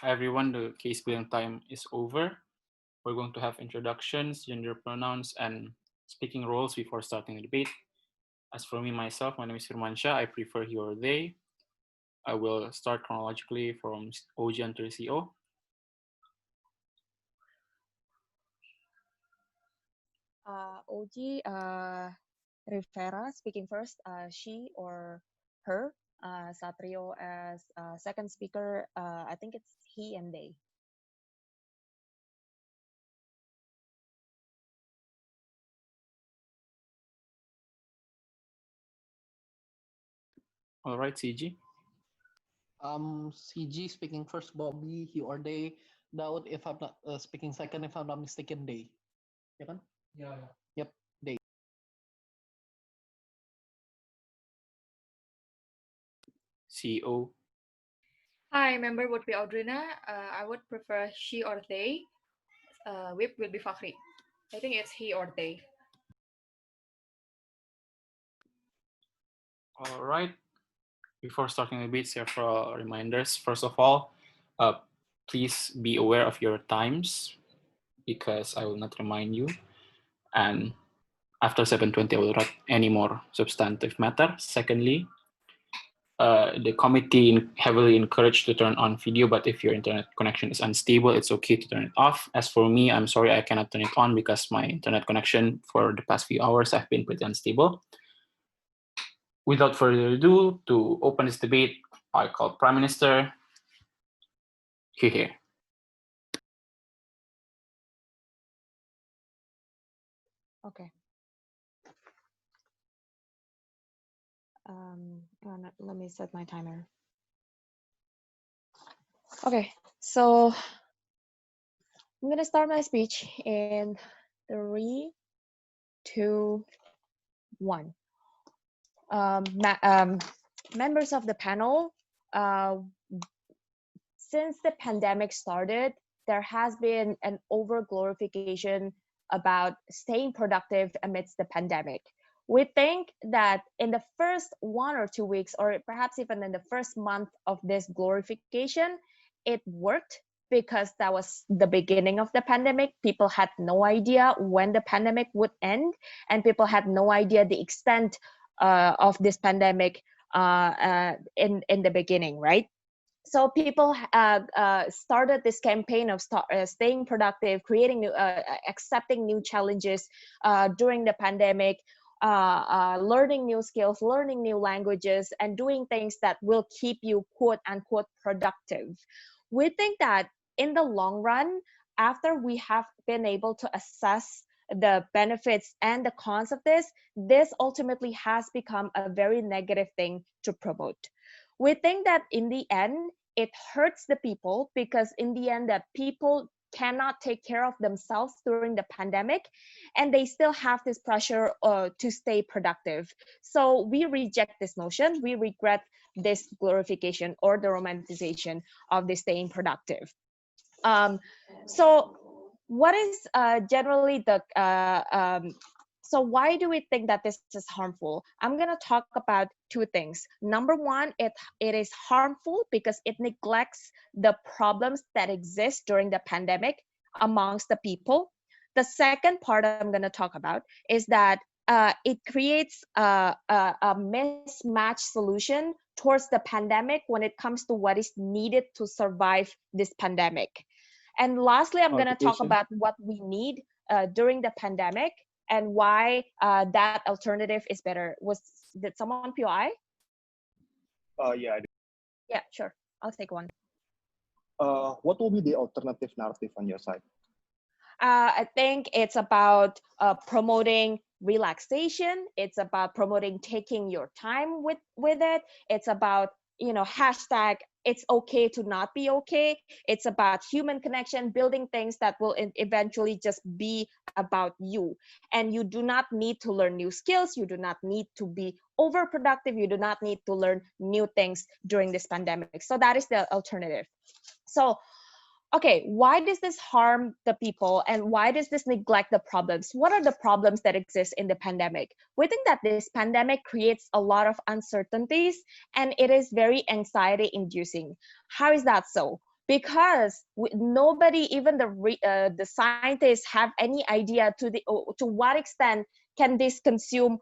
Hi everyone, the case building time is over. We're going to have introductions, gender pronouns, and speaking roles before starting the debate. As for me myself, my name is Firmansha. I prefer he or they. I will start chronologically from OG until CO. OG, Rivera speaking first, she or her. Satrio as second speaker, I think it's he and they. All right, CG. CG speaking first, Bobby, he or they. Daud, if I'm not speaking second, if I'm not mistaken, they. Ya kan? Yep, they. CO. Hi, member would be Audrina. I would prefer she or they. Whip will be Fakhri. I think it's he or they. All right. Before starting the debate, several reminders. First of all, please be aware of your times because I will not remind you. And after 7:20, I will write any more substantive matter. Secondly, the committee heavily encouraged to turn on video, but if your internet connection is unstable, it's okay to turn it off. As for me, I'm sorry I cannot turn it on because my internet connection for the past few hours have been pretty unstable. Without further ado, to open this debate, I call Prime Minister. Here. Okay. Let me set my timer. Okay, so I'm gonna start my speech in 3, 2, 1. Um, Members of the panel, uh, since the pandemic started, there has been an over glorification about staying productive amidst the pandemic. We think that in the first 1 or 2 weeks, or perhaps even in the first month of this glorification, it worked because that was the beginning of the pandemic. People had no idea when the pandemic would end, and people had no idea the extent of this pandemic in the beginning, right? So people started this campaign of staying productive, creating new, accepting new challenges during the pandemic, learning new skills, learning new languages, and doing things that will keep you quote unquote productive. We think that in the long run, after we have been able to assess the benefits and the cons of this ultimately has become a very negative thing to promote. We think that in the end it hurts the people because in the end that people cannot take care of themselves during the pandemic and they still have this pressure to stay productive. So we reject this notion. We regret this glorification or the romanticization of the staying productive. um, so what is generally the so why do we think that this is harmful? I'm going to talk about two things. Number one, it is harmful because it neglects the problems that exist during the pandemic amongst the people. The second part I'm going to talk about is that it creates a mismatched solution towards the pandemic when it comes to what is needed to survive this pandemic. And lastly, I'm going to talk Clarification. about what we need during the pandemic and why that alternative is better. Did someone POI? Yeah. Yeah, sure. I'll take one. What will be the alternative narrative on your side? I think it's about promoting relaxation. It's about promoting taking your time with it. It's about hashtag it's okay to not be okay. It's about human connection, building things that will eventually just be about you. And you do not need to learn new skills. You do not need to be overproductive. You do not need to learn new things during this pandemic. So that is the alternative. So okay, why does this harm the people and why does this neglect the problems? What are the problems that exist in the pandemic? We think that this pandemic creates a lot of uncertainties and it is very anxiety inducing. How is that so? because nobody, even the scientists, have any idea to what extent can this consume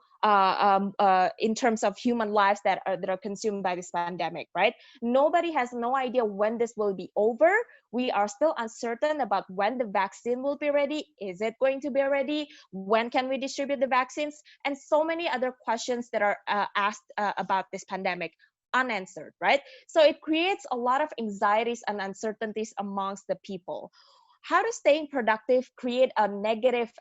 in terms of human lives that are consumed by this pandemic, right? Nobody has no idea when this will be over. We are still uncertain about when the vaccine will be ready. Is it going to be ready? When can we distribute the vaccines? And so many other questions that are asked about this pandemic unanswered, right? So it creates a lot of anxieties and uncertainties amongst the people. How does staying productive create a negative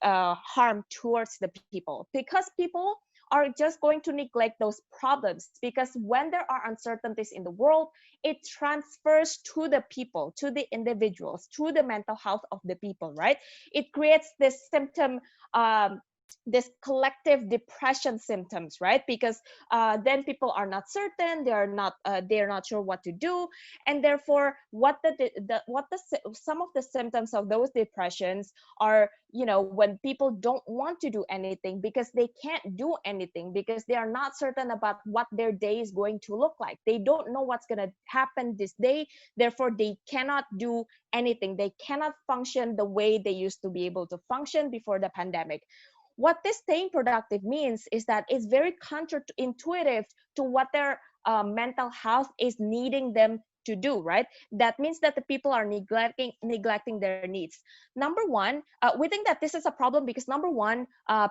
harm towards the people? Because people are just going to neglect those problems, because when there are uncertainties in the world, it transfers to the people, to the individuals, to the mental health of the people, right? It creates this symptom, this collective depression symptoms, right? Because then people are not certain, they're not sure what to do, and therefore some of the symptoms of those depressions are, when people don't want to do anything because they can't do anything, because they are not certain about what their day is going to look like. They don't know what's going to happen this day, therefore they cannot do anything. They cannot function the way they used to be able to function before the pandemic. What this staying productive means is that it's very counterintuitive to what their mental health is needing them to do, right? That means that the people are neglecting their needs. Number one, we think that this is a problem because number one,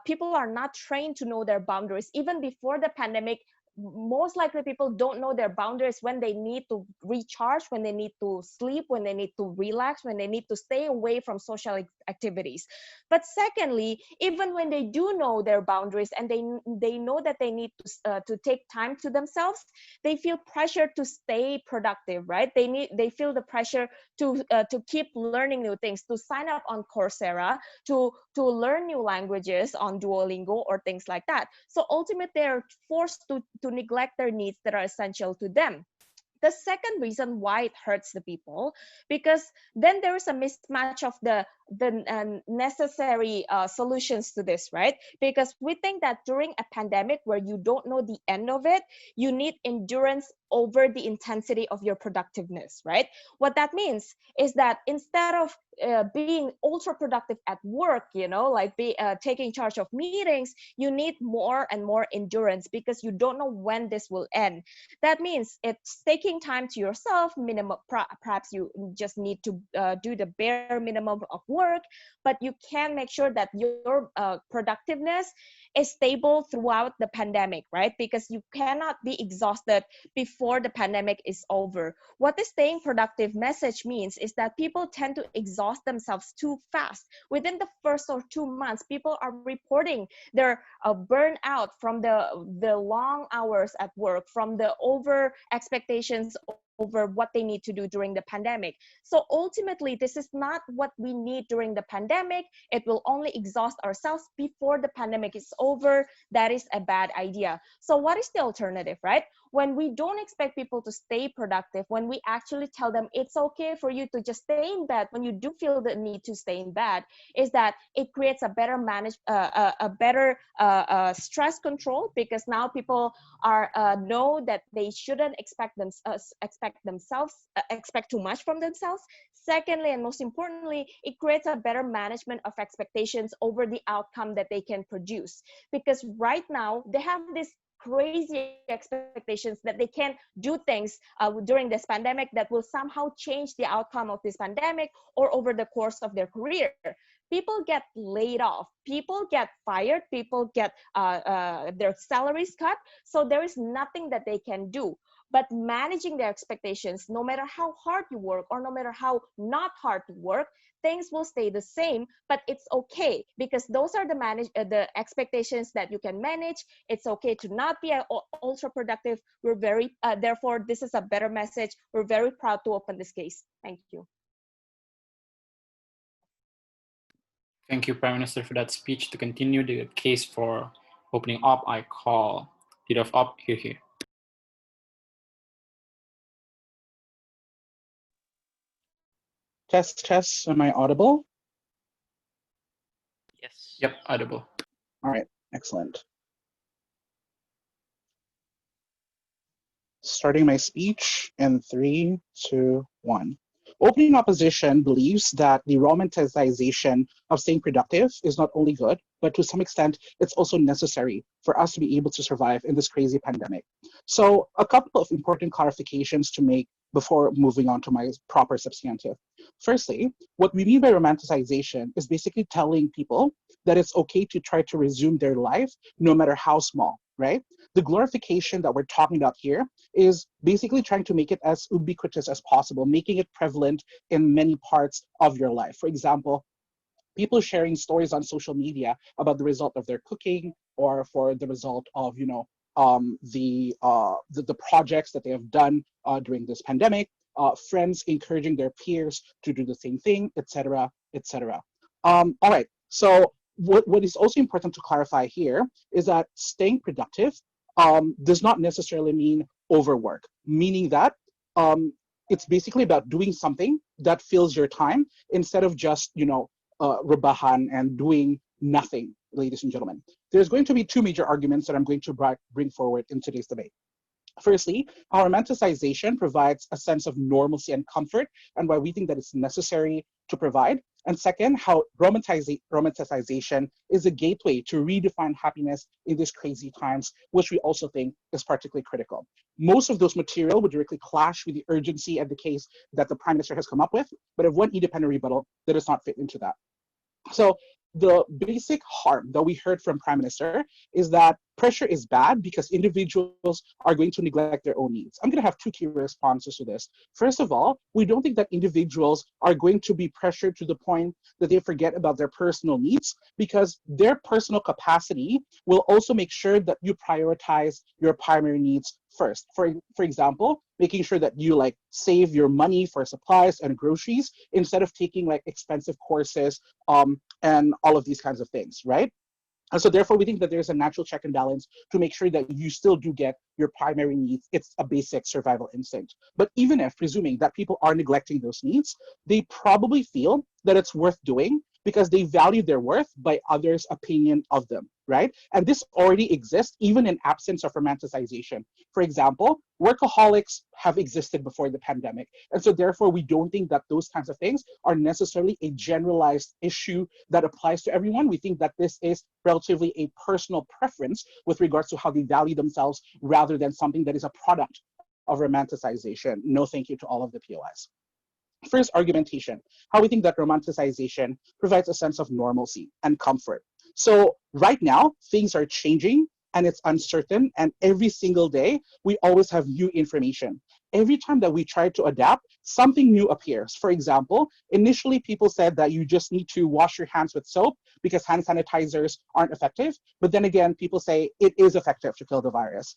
people are not trained to know their boundaries. Even before the pandemic, most likely people don't know their boundaries when they need to recharge, when they need to sleep, when they need to relax, when they need to stay away from social activities. But secondly, even when they do know their boundaries and they know that they need to take time to themselves, they feel pressure to stay productive, right? They feel the pressure to keep learning new things, to sign up on Coursera, to learn new languages on Duolingo or things like that. So ultimately, they're forced to neglect their needs that are essential to them. The second reason why it hurts the people, because then there is a mismatch of the necessary solutions to this, right? Because we think that during a pandemic where you don't know the end of it, you need endurance over the intensity of your productiveness, right? What that means is that instead of being ultra productive at work, like taking charge of meetings, you need more and more endurance because you don't know when this will end. That means it's taking time to yourself, minimum, perhaps you just need to do the bare minimum of work, but you can make sure that your productiveness is stable throughout the pandemic, right? Because you cannot be exhausted before the pandemic is over. What the staying productive message means is that people tend to exhaust themselves too fast. Within the first or 2 months, people are reporting their burnout from the long hours at work, from the over expectations over what they need to do during the pandemic. So ultimately, this is not what we need during the pandemic. It will only exhaust ourselves before the pandemic is over. That is a bad idea. So what is the alternative, right? When we don't expect people to stay productive, when we actually tell them it's okay for you to just stay in bed when you do feel the need to stay in bed, is that it creates a better stress control, because now people are know that they shouldn't expect too much from themselves. Secondly, and most importantly, it creates a better management of expectations over the outcome that they can produce, because right now they have this crazy expectations that they can do things during this pandemic that will somehow change the outcome of this pandemic or over the course of their career. People get laid off, people get fired, people get their salaries cut, so there is nothing that they can do. But managing their expectations, no matter how hard you work or no matter how not hard you work, things will stay the same, but it's okay, because those are the expectations that you can manage. It's okay to not be ultra productive. We're very therefore this is a better message. We're very proud to open this case. Thank you. Thank you, Prime Minister, for that speech. To continue the case for opening up, I call Leader of Op here. Test. Am I audible? Yes. Yep, audible. All right, excellent. Starting my speech in 3, 2, 1. Opening opposition believes that the romanticization of staying productive is not only good, but to some extent, it's also necessary for us to be able to survive in this crazy pandemic. So, a couple of important clarifications to make before moving on to my proper substantive. Firstly, what we mean by romanticization is basically telling people that it's okay to try to resume their life no matter how small, right? The glorification that we're talking about here is basically trying to make it as ubiquitous as possible, making it prevalent in many parts of your life. For example, people sharing stories on social media about the result of their cooking or for the result of the projects that they have done during this pandemic, friends encouraging their peers to do the same thing, etc., etc. All right, so what is also important to clarify here is that staying productive does not necessarily mean overwork, meaning that it's basically about doing something that fills your time instead of just rebahan and doing nothing, ladies and gentlemen. There's going to be two major arguments that I'm going to bring forward in today's debate. Firstly, our romanticization provides a sense of normalcy and comfort, and why we think that it's necessary to provide. And second, how romanticization is a gateway to redefine happiness in these crazy times, which we also think is particularly critical. Most of those material would directly clash with the urgency and the case that the Prime Minister has come up with, but I have one independent rebuttal that does not fit into that. So the basic harm that we heard from Prime Minister is that pressure is bad because individuals are going to neglect their own needs. I'm going to have two key responses to this. First of all, we don't think that individuals are going to be pressured to the point that they forget about their personal needs, because their personal capacity will also make sure that you prioritize your primary needs first. For example, making sure that you save your money for supplies and groceries instead of taking expensive courses and all of these kinds of things, right? And so therefore, we think that there's a natural check and balance to make sure that you still do get your primary needs. It's a basic survival instinct. But even if, presuming that people are neglecting those needs, they probably feel that it's worth doing because they value their worth by others' opinion of them, right? And this already exists even in absence of romanticization. For example, workaholics have existed before the pandemic. And so therefore, we don't think that those kinds of things are necessarily a generalized issue that applies to everyone. We think that this is relatively a personal preference with regards to how they value themselves rather than something that is a product of romanticization. No thank you to all of the POIs. First, argumentation, how we think that romanticization provides a sense of normalcy and comfort. So right now, things are changing and it's uncertain, and every single day, we always have new information. Every time that we try to adapt, something new appears. For example, initially people said that you just need to wash your hands with soap because hand sanitizers aren't effective. But then again, people say it is effective to kill the virus.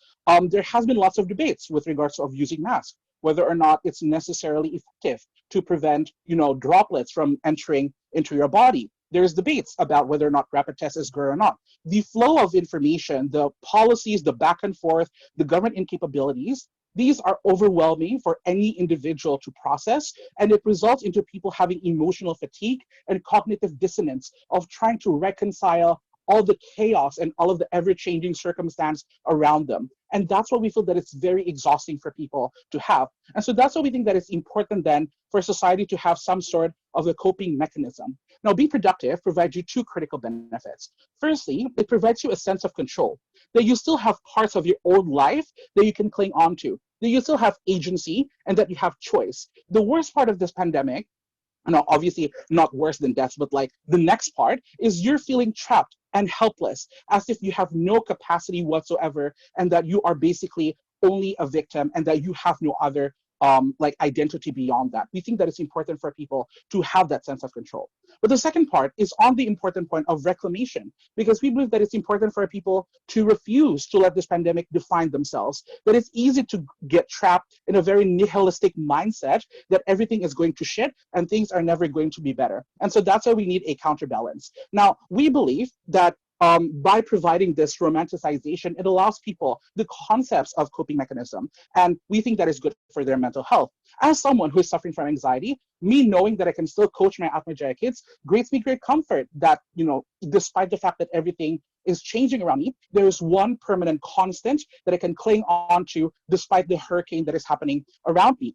There has been lots of debates with regards of using masks, whether or not it's necessarily effective to prevent, droplets from entering into your body. There's debates about whether or not rapid tests is good or not. The flow of information, the policies, the back and forth, the government incapabilities, these are overwhelming for any individual to process, and it results into people having emotional fatigue and cognitive dissonance of trying to reconcile all the chaos and all of the ever-changing circumstance around them. And that's what we feel that it's very exhausting for people to have. And so that's why we think that it's important then for society to have some sort of a coping mechanism. Now, being productive provides you two critical benefits. Firstly, it provides you a sense of control, that you still have parts of your old life that you can cling on to, that you still have agency and that you have choice. The worst part of this pandemic, obviously not worse than death, but the next part is you're feeling trapped and helpless, as if you have no capacity whatsoever and that you are basically only a victim and that you have no other identity beyond that. We think that it's important for people to have that sense of control. But the second part is on the important point of reclamation, because we believe that it's important for people to refuse to let this pandemic define themselves, that it's easy to get trapped in a very nihilistic mindset that everything is going to shit and things are never going to be better. And so that's why we need a counterbalance. Now, we believe that by providing this romanticization, it allows people the concepts of coping mechanism, and we think that is good for their mental health. As someone who is suffering from anxiety, me knowing that I can still coach my Atmajaya kids grants me great comfort that, despite the fact that everything is changing around me, there is one permanent constant that I can cling on to despite the hurricane that is happening around me.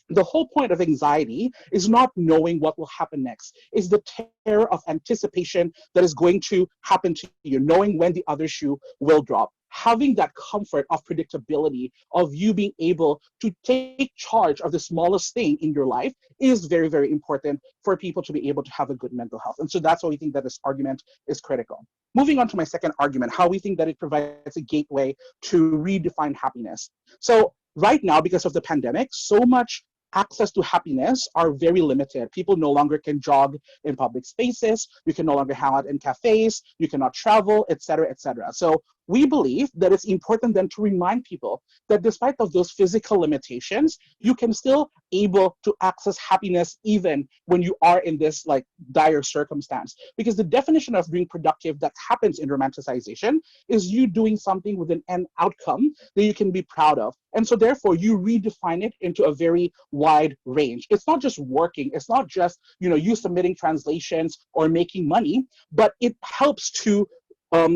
The whole point of anxiety is not knowing what will happen next, is the terror of anticipation that is going to happen to you, knowing when the other shoe will drop. Having that comfort of predictability, of you being able to take charge of the smallest thing in your life is very, very important for people to be able to have a good mental health. And so that's why we think that this argument is critical. Moving on to my second argument, how we think that it provides a gateway to redefine happiness. So right now, because of the pandemic, so much access to happiness are very limited. People no longer can jog in public spaces. You can no longer hang out in cafes. You cannot travel, etc., etc. So we believe that it's important then to remind people that despite of those physical limitations, you can still able to access happiness even when you are in this like dire circumstance. Because the definition of being productive that happens in romanticization is you doing something with an end outcome that you can be proud of. And so therefore you redefine it into a very wide range. It's not just working, it's not just, you submitting translations or making money, but it helps to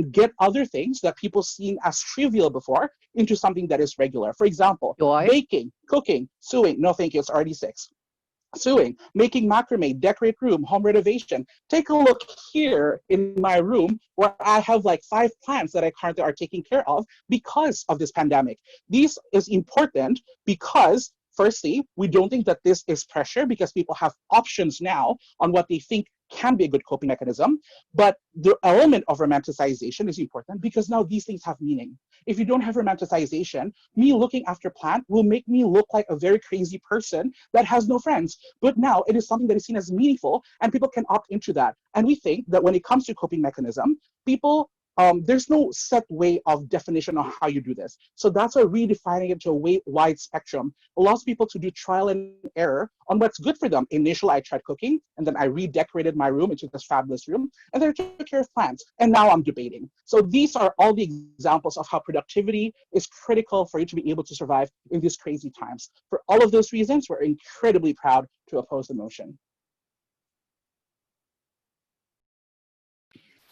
get other things that people seen as trivial before into something that is regular. For example, baking, cooking, sewing. No, thank you. It's already 6. Sewing, making macrame, decorate room, home renovation. Take a look here in my room where I have like 5 plants that I currently are taking care of because of this pandemic. This is important because firstly, we don't think that this is pressure because people have options now on what they think can be a good coping mechanism. But the element of romanticization is important because now these things have meaning. If you don't have romanticization, me looking after plant will make me look like a very crazy person that has no friends. But now it is something that is seen as meaningful and people can opt into that. And we think that when it comes to coping mechanism, people there's no set way of definition on how you do this. So that's why redefining it to a wide spectrum allows people to do trial and error on what's good for them. Initially, I tried cooking, and then I redecorated my room into this fabulous room, and then I took care of plants, and now I'm debating. So these are all the examples of how productivity is critical for you to be able to survive in these crazy times. For all of those reasons, we're incredibly proud to oppose the motion.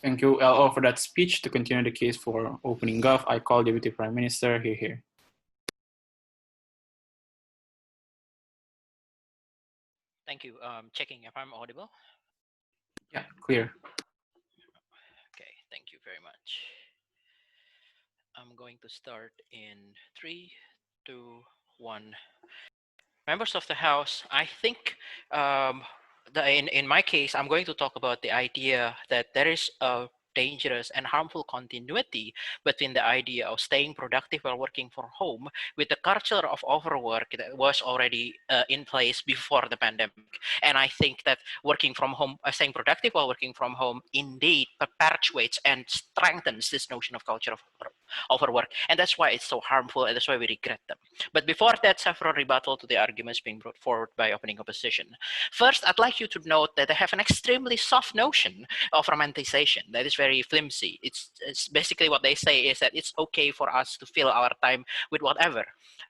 Thank you, LO, for that speech. To continue the case for opening Gov, I call Deputy Prime Minister here. Thank you. Checking if I'm audible. Yeah, clear. Okay, thank you very much. I'm going to start in 3, 2, 1. Members of the House, I think in my case, I'm going to talk about the idea that there is a dangerous and harmful continuity between the idea of staying productive while working from home with the culture of overwork that was already in place before the pandemic. And I think that working from home, staying productive while working from home indeed perpetuates and strengthens this notion of culture of overwork. And that's why it's so harmful, and that's why we regret them. But before that, several rebuttal to the arguments being brought forward by opening opposition. First, I'd like you to note that they have an extremely soft notion of romanticization that is very flimsy. It's basically what they say is that it's okay for us to fill our time with whatever.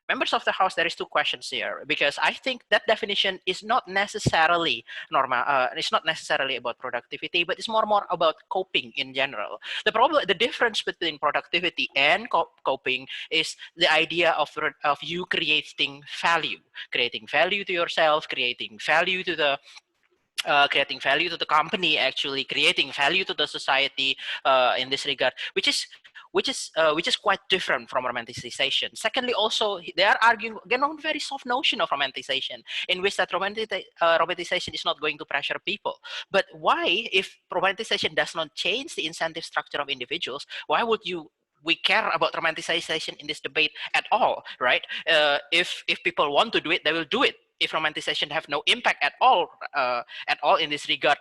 Members of the House, there is 2 questions here, because I think that definition is not necessarily normal. It's not necessarily about productivity, but it's more about coping in general. The difference between productivity and coping is the idea of you creating value to yourself, creating value to the company, actually creating value to the society in this regard, which is quite different from romanticization. Secondly, also they are arguing again on very soft notion of romanticization, in which that romanticization is not going to pressure people. But why, if romanticization does not change the incentive structure of individuals, why would we care about romanticization in this debate at all, right? If people want to do it, they will do it. If romanticization have no impact at all in this regard,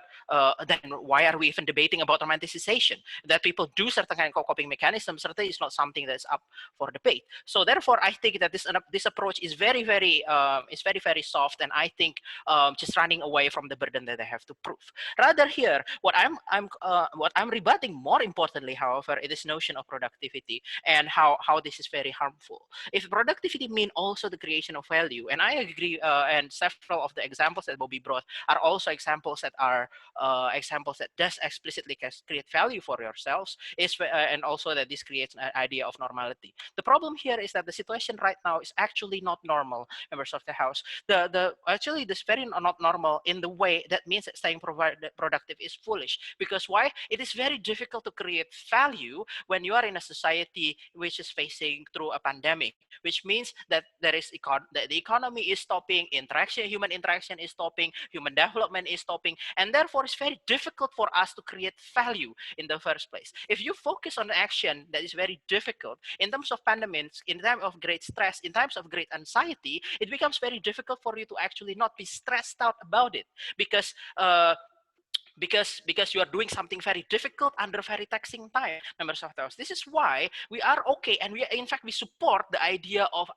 then why are we even debating about romanticization? That people do certain kind of coping mechanisms certainly is not something that's up for debate. So therefore, I think that this approach is very soft, and I think just running away from the burden that they have to prove. Rather here, what I'm rebutting more importantly, however, is this notion of productivity and how this is very harmful. If productivity mean also the creation of value, and I agree, and several of the examples that Bobby brought are also examples that are examples that does explicitly create value for yourselves is, and also that this creates an idea of normality. The problem here is that the situation right now is actually not normal, members of the House. Actually this very not normal in the way that means that staying productive is foolish. Because why? It is very difficult to create value when you are in a society which is facing through a pandemic, which means that that the economy is stopping, human interaction is stopping, human development is stopping, and therefore it's very difficult for us to create value in the first place. If you focus on action that is very difficult in terms of pandemics, in times of great stress, in times of great anxiety, it becomes very difficult for you to actually not be stressed out about it, because because you are doing something very difficult under very taxing time, members of the House. This is why we are okay, and in fact we support the idea of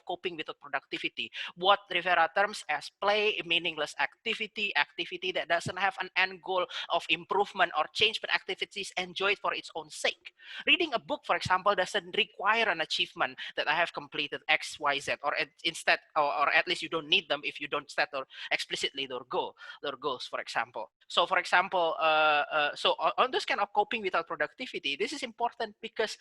coping with productivity, what Rivera terms as play, meaningless activity, activity that doesn't have an end goal of improvement or change, but activities enjoyed for its own sake. Reading a book, for example, doesn't require an achievement that I have completed X, Y, Z, or at least you don't need them if you don't set or explicitly their goals, for example. So for example, so on this kind of coping without productivity, this is important because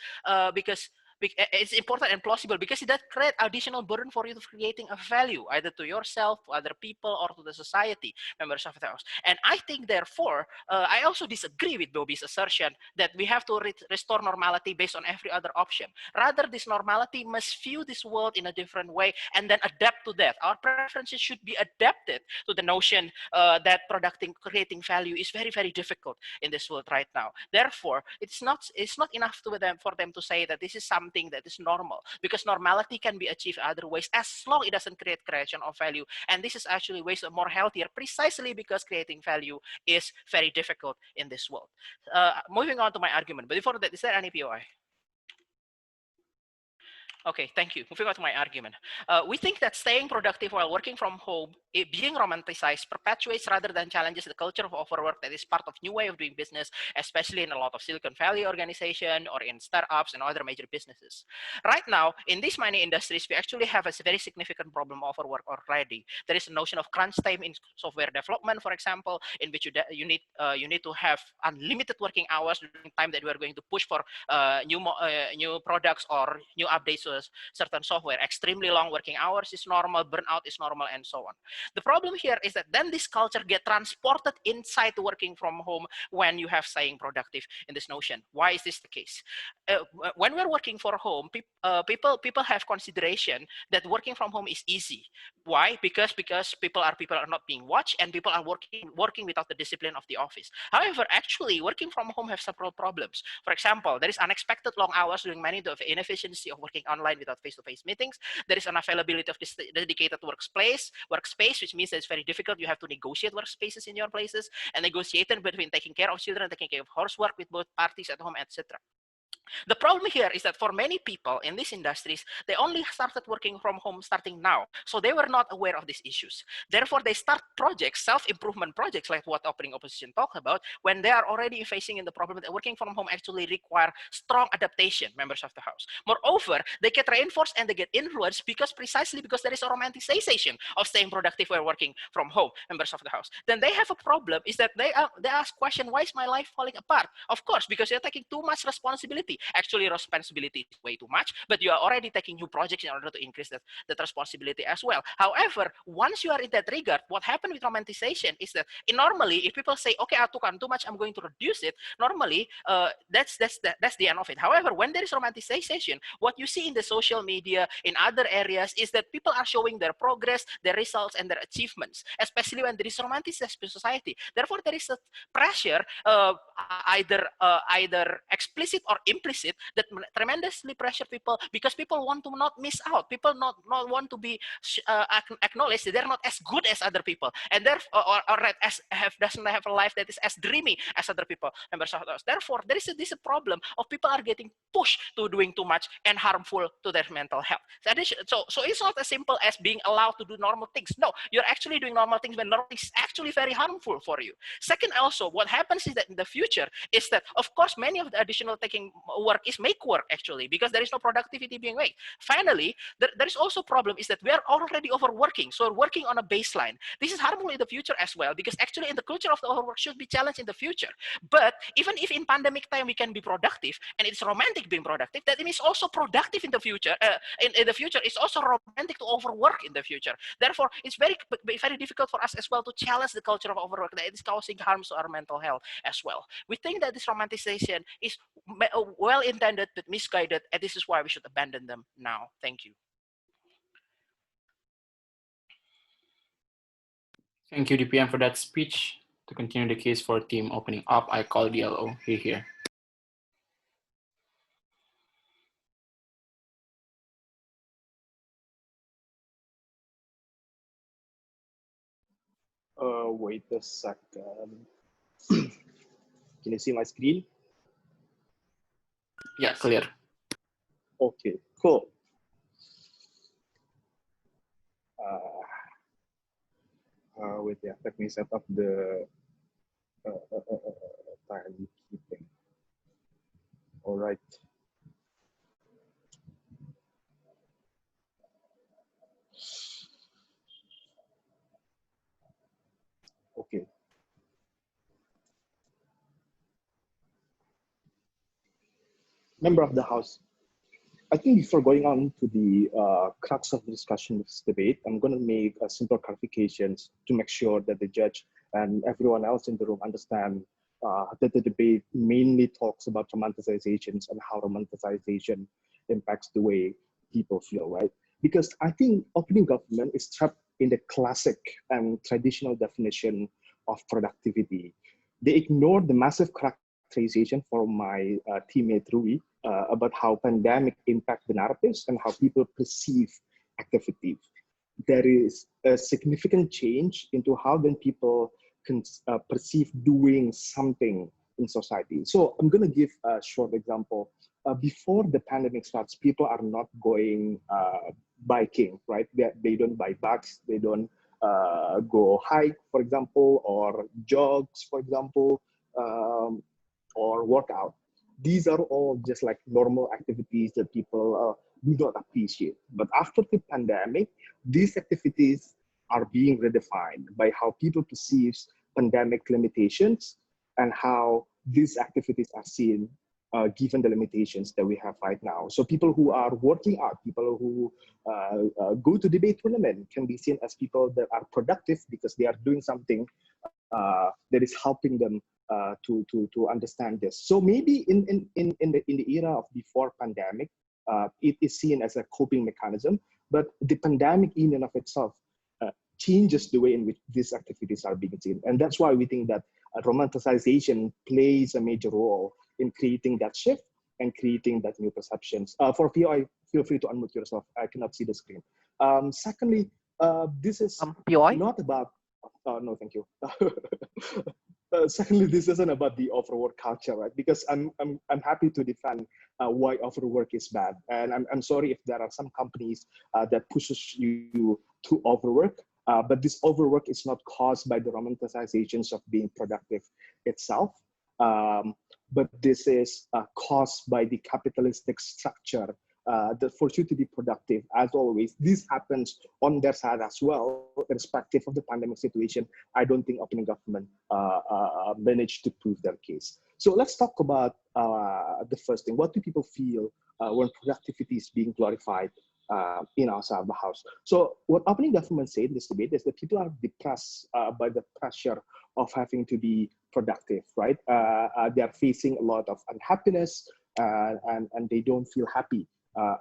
it's important and plausible, because it does create additional burden for you to creating a value either to yourself, to other people, or to the society, members of the House. And I think therefore I also disagree with Bobby's assertion that we have to restore normality based on every other option. Rather, this normality must view this world in a different way and then adapt to that. Our preferences should be adapted to the notion that creating value is very, very difficult in this world right now. Therefore, it's not enough for them to say that this is something that is normal, because normality can be achieved other ways as long it doesn't create creation of value. And this is actually ways of more healthier, precisely because creating value is very difficult in this world. Moving on to my argument, but before that, is there any POI? Okay, thank you. Moving on to my argument. We think that staying productive while working from home, being romanticized, perpetuates rather than challenges the culture of overwork that is part of new way of doing business, especially in a lot of Silicon Valley organization or in startups and other major businesses. Right now, in these many industries, we actually have a very significant problem of overwork already. There is a notion of crunch time in software development, for example, in which you need to have unlimited working hours during time that we are going to push for new products or new updates to certain software. Extremely long working hours is normal, burnout is normal, and so on. The problem here is that then this culture get transported inside working from home when you have staying productive in this notion. Why is this the case? When we're working for home, people have consideration that working from home is easy. Why? Because people are not being watched, and people are working without the discipline of the office. However, actually working from home have several problems. For example, there is unexpected long hours during many of the inefficiency of working online without face-to-face meetings. There is an availability of this dedicated workspace, which means that it's very difficult. You have to negotiate workspaces in your places, and negotiating between taking care of children, taking care of housework with both parties at home, etc. The problem here is that for many people in these industries, they only started working from home starting now. So they were not aware of these issues. Therefore, they start projects, self-improvement projects, like what opening opposition talked about, when they are already facing in the problem that working from home actually require strong adaptation, members of the House. Moreover, they get reinforced and they get influenced precisely because there is a romanticization of staying productive while working from home, members of the House. Then they have a problem is that they ask question, why is my life falling apart? Of course, because you're taking too much responsibility. Actually, responsibility is way too much, but you are already taking new projects in order to increase that responsibility as well. However, once you are in that regard, what happens with romanticization is that normally, if people say, okay, I took on too much, I'm going to reduce it, normally, that's the end of it. However, when there is romanticization, what you see in the social media, in other areas, is that people are showing their progress, their results, and their achievements, especially when there is romanticized society. Therefore, there is a pressure, either explicit or implicit, that tremendously pressure people, because people want to not miss out. People not want to be acknowledged that they're not as good as other people, and therefore doesn't have a life that is as dreamy as other people, members of those. Therefore, this is a problem of people are getting pushed to doing too much and harmful to their mental health. So it's not as simple as being allowed to do normal things. No, you're actually doing normal things when normal things is actually very harmful for you. Second, also, what happens is that in the future is that, of course, many of the additional work is make work actually, because there is no productivity being made. Finally, there is also problem is that we are already overworking, so we're working on a baseline. This is harmful in the future as well, because actually in the culture of the overwork should be challenged in the future. But even if in pandemic time we can be productive, and it's romantic being productive, that it is also productive in the future. In the future, it's also romantic to overwork in the future. Therefore, it's very difficult for us as well to challenge the culture of overwork that it is causing harms to our mental health as well. We think that this romanticization is well intended but misguided, and this is why we should abandon them now. Thank you. Thank you, DPM, for that speech. To continue the case for team opening up, I call DLO. Here. Wait a second. Can you see my screen? Yeah, clear. Okay, cool. Wait, yeah, let me set up the timekeeping. All right. Okay. Member of the House, I think before going on to the crux of the discussion of this debate, I'm going to make simple clarifications to make sure that the judge and everyone else in the room understand that the debate mainly talks about romanticizations and how romanticization impacts the way people feel, right? Because I think opening government is trapped in the classic and traditional definition of productivity. They ignore the massive characterization from my teammate Rui about how pandemic impact the narratives and how people perceive activity. There is a significant change into how then people can perceive doing something in society. So I'm going to give a short example. Before the pandemic starts, people are not going biking, right? They don't buy bikes, they don't go hike, for example, or jogs, for example, or workout. These are all just like normal activities that people do not appreciate. But after the pandemic, these activities are being redefined by how people perceive pandemic limitations and how these activities are seen given the limitations that we have right now. So people who are working out, people who go to debate tournament can be seen as people that are productive because they are doing something that is helping them to understand this. So maybe in the era of before pandemic, it is seen as a coping mechanism, but the pandemic in and of itself changes the way in which these activities are being seen. And that's why we think that romanticization plays a major role in creating that shift and creating that new perceptions. For POI, feel free to unmute yourself. I cannot see the screen. Secondly, this is POI? not about, no, thank you. Secondly, this isn't about the overwork culture, right? Because I'm happy to defend why overwork is bad, and I'm sorry if there are some companies that pushes you to overwork, but this overwork is not caused by the romanticizations of being productive itself, but this is caused by the capitalistic structure that force you to be productive. As always, this happens on their side as well, irrespective of the pandemic situation. I don't think opening government managed to prove their case. So let's talk about the first thing. What do people feel when productivity is being glorified in our side of the house? So what opening government said in this debate is that people are depressed by the pressure of having to be productive, right? They are facing a lot of unhappiness and they don't feel happy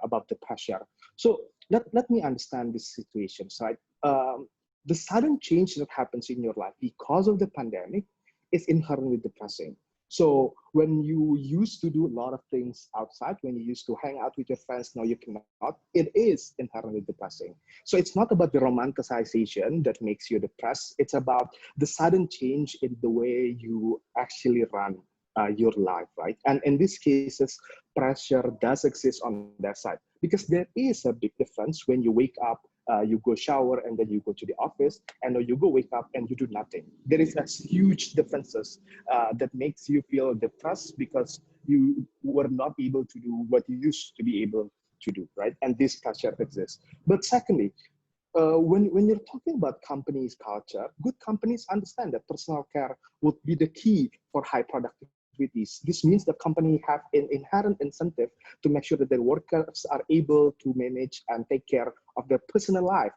about the pressure. So let me understand this situation, right? The sudden change that happens in your life because of the pandemic is inherently depressing. So when you used to do a lot of things outside, when you used to hang out with your friends, now you cannot, it is inherently depressing. So it's not about the romanticization that makes you depressed. It's about the sudden change in the way you actually run your life, right? And in these cases, pressure does exist on that side because there is a big difference when you wake up, you go shower, and then you go to the office, and then you go wake up and you do nothing. There is a huge differences that makes you feel depressed because you were not able to do what you used to be able to do, right? And this culture exists. But secondly, when you're talking about companies culture, good companies understand that personal care would be the key for high productivities. This means the company have an inherent incentive to make sure that their workers are able to manage and take care of their personal life.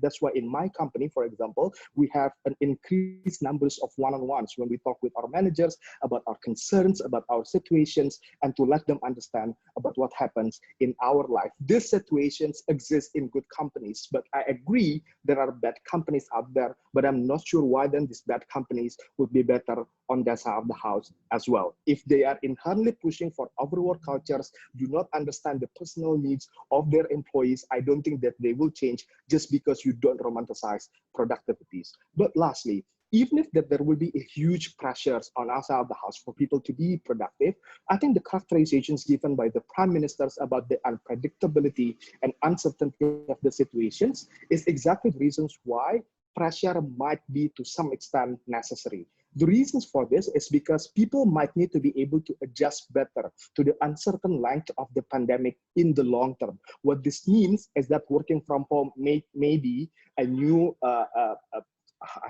That's why in my company, for example, we have an increased numbers of one-on-ones when we talk with our managers about our concerns, about our situations, and to let them understand about what happens in our life. These situations exist in good companies, but I agree there are bad companies out there, but I'm not sure why then these bad companies would be better on that side of the house as well. If they are inherently pushing for overwork cultures, do not understand the personal needs of their employees, I don't think that they will change just because you don't romanticize productivities. But lastly, even if that there will be a huge pressures on us out of the house for people to be productive, I think the characterizations given by the prime ministers about the unpredictability and uncertainty of the situations is exactly the reasons why pressure might be to some extent necessary. The reasons for this is because people might need to be able to adjust better to the uncertain length of the pandemic in the long term. What this means is that working from home may be a new, I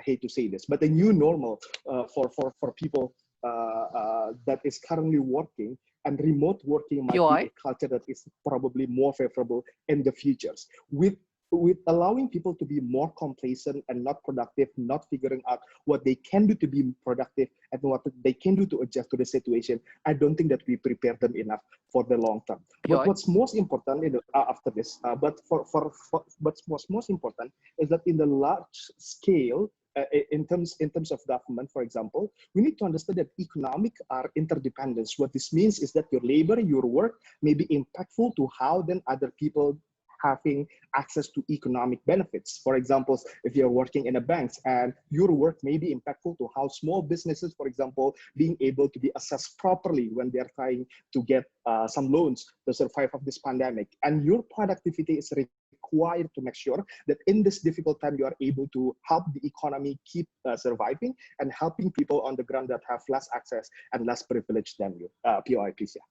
hate to say this, but a new normal for people that is currently working, and remote working might be a culture that is probably more favorable in the futures. With allowing people to be more complacent and not productive, not figuring out what they can do to be productive and what they can do to adjust to the situation, I don't think that we prepare them enough for the long term. But what's most important after this, but what's most important is that in the large scale, in terms of government, for example, we need to understand that economic are interdependence. What this means is that your labor, your work may be impactful to how then other people having access to economic benefits. For example, if you're working in a bank and your work may be impactful to how small businesses, for example, being able to be assessed properly when they're trying to get some loans to survive of this pandemic. And your productivity is required to make sure that in this difficult time, you are able to help the economy keep surviving and helping people on the ground that have less access and less privilege than you. POI, please, yeah.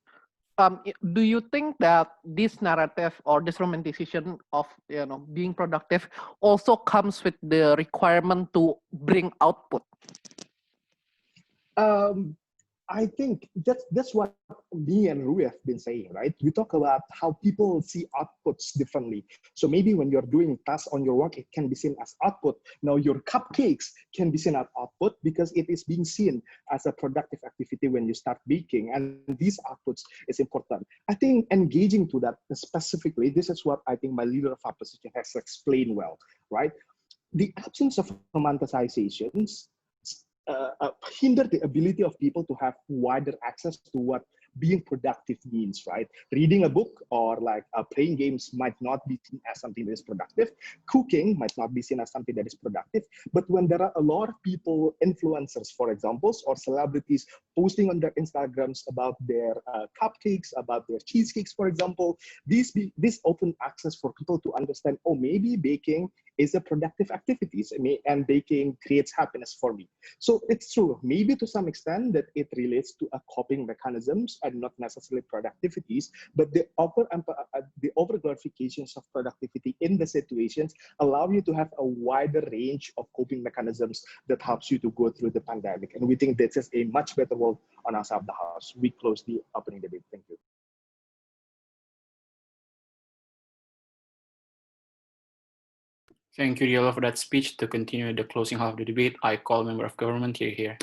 Do you think that this narrative or this romanticization of being productive also comes with the requirement to bring output? I think that's what me and Rui have been saying, right? We talk about how people see outputs differently. So maybe when you're doing tasks on your work, it can be seen as output. Now your cupcakes can be seen as output because it is being seen as a productive activity when you start baking. And these outputs is important. I think engaging to that specifically, this is what I think my leader of opposition has explained well, right? The absence of romanticizations hinder the ability of people to have wider access to what being productive means, right? Reading a book or like playing games might not be seen as something that is productive. Cooking might not be seen as something that is productive. But when there are a lot of people, influencers, for example, or celebrities posting on their Instagrams about their cupcakes, about their cheesecakes, for example, this open access for people to understand, oh, maybe baking is a productive activity and baking creates happiness for me. So it's true, maybe to some extent that it relates to a coping mechanisms and not necessarily productivities, but the over glorifications of productivity in the situations allow you to have a wider range of coping mechanisms that helps you to go through the pandemic. And we think this is a much better world on our side of the house. We close the opening debate. Thank you. Thank you, Diallo, for that speech. To continue the closing half of the debate, I call member of government here.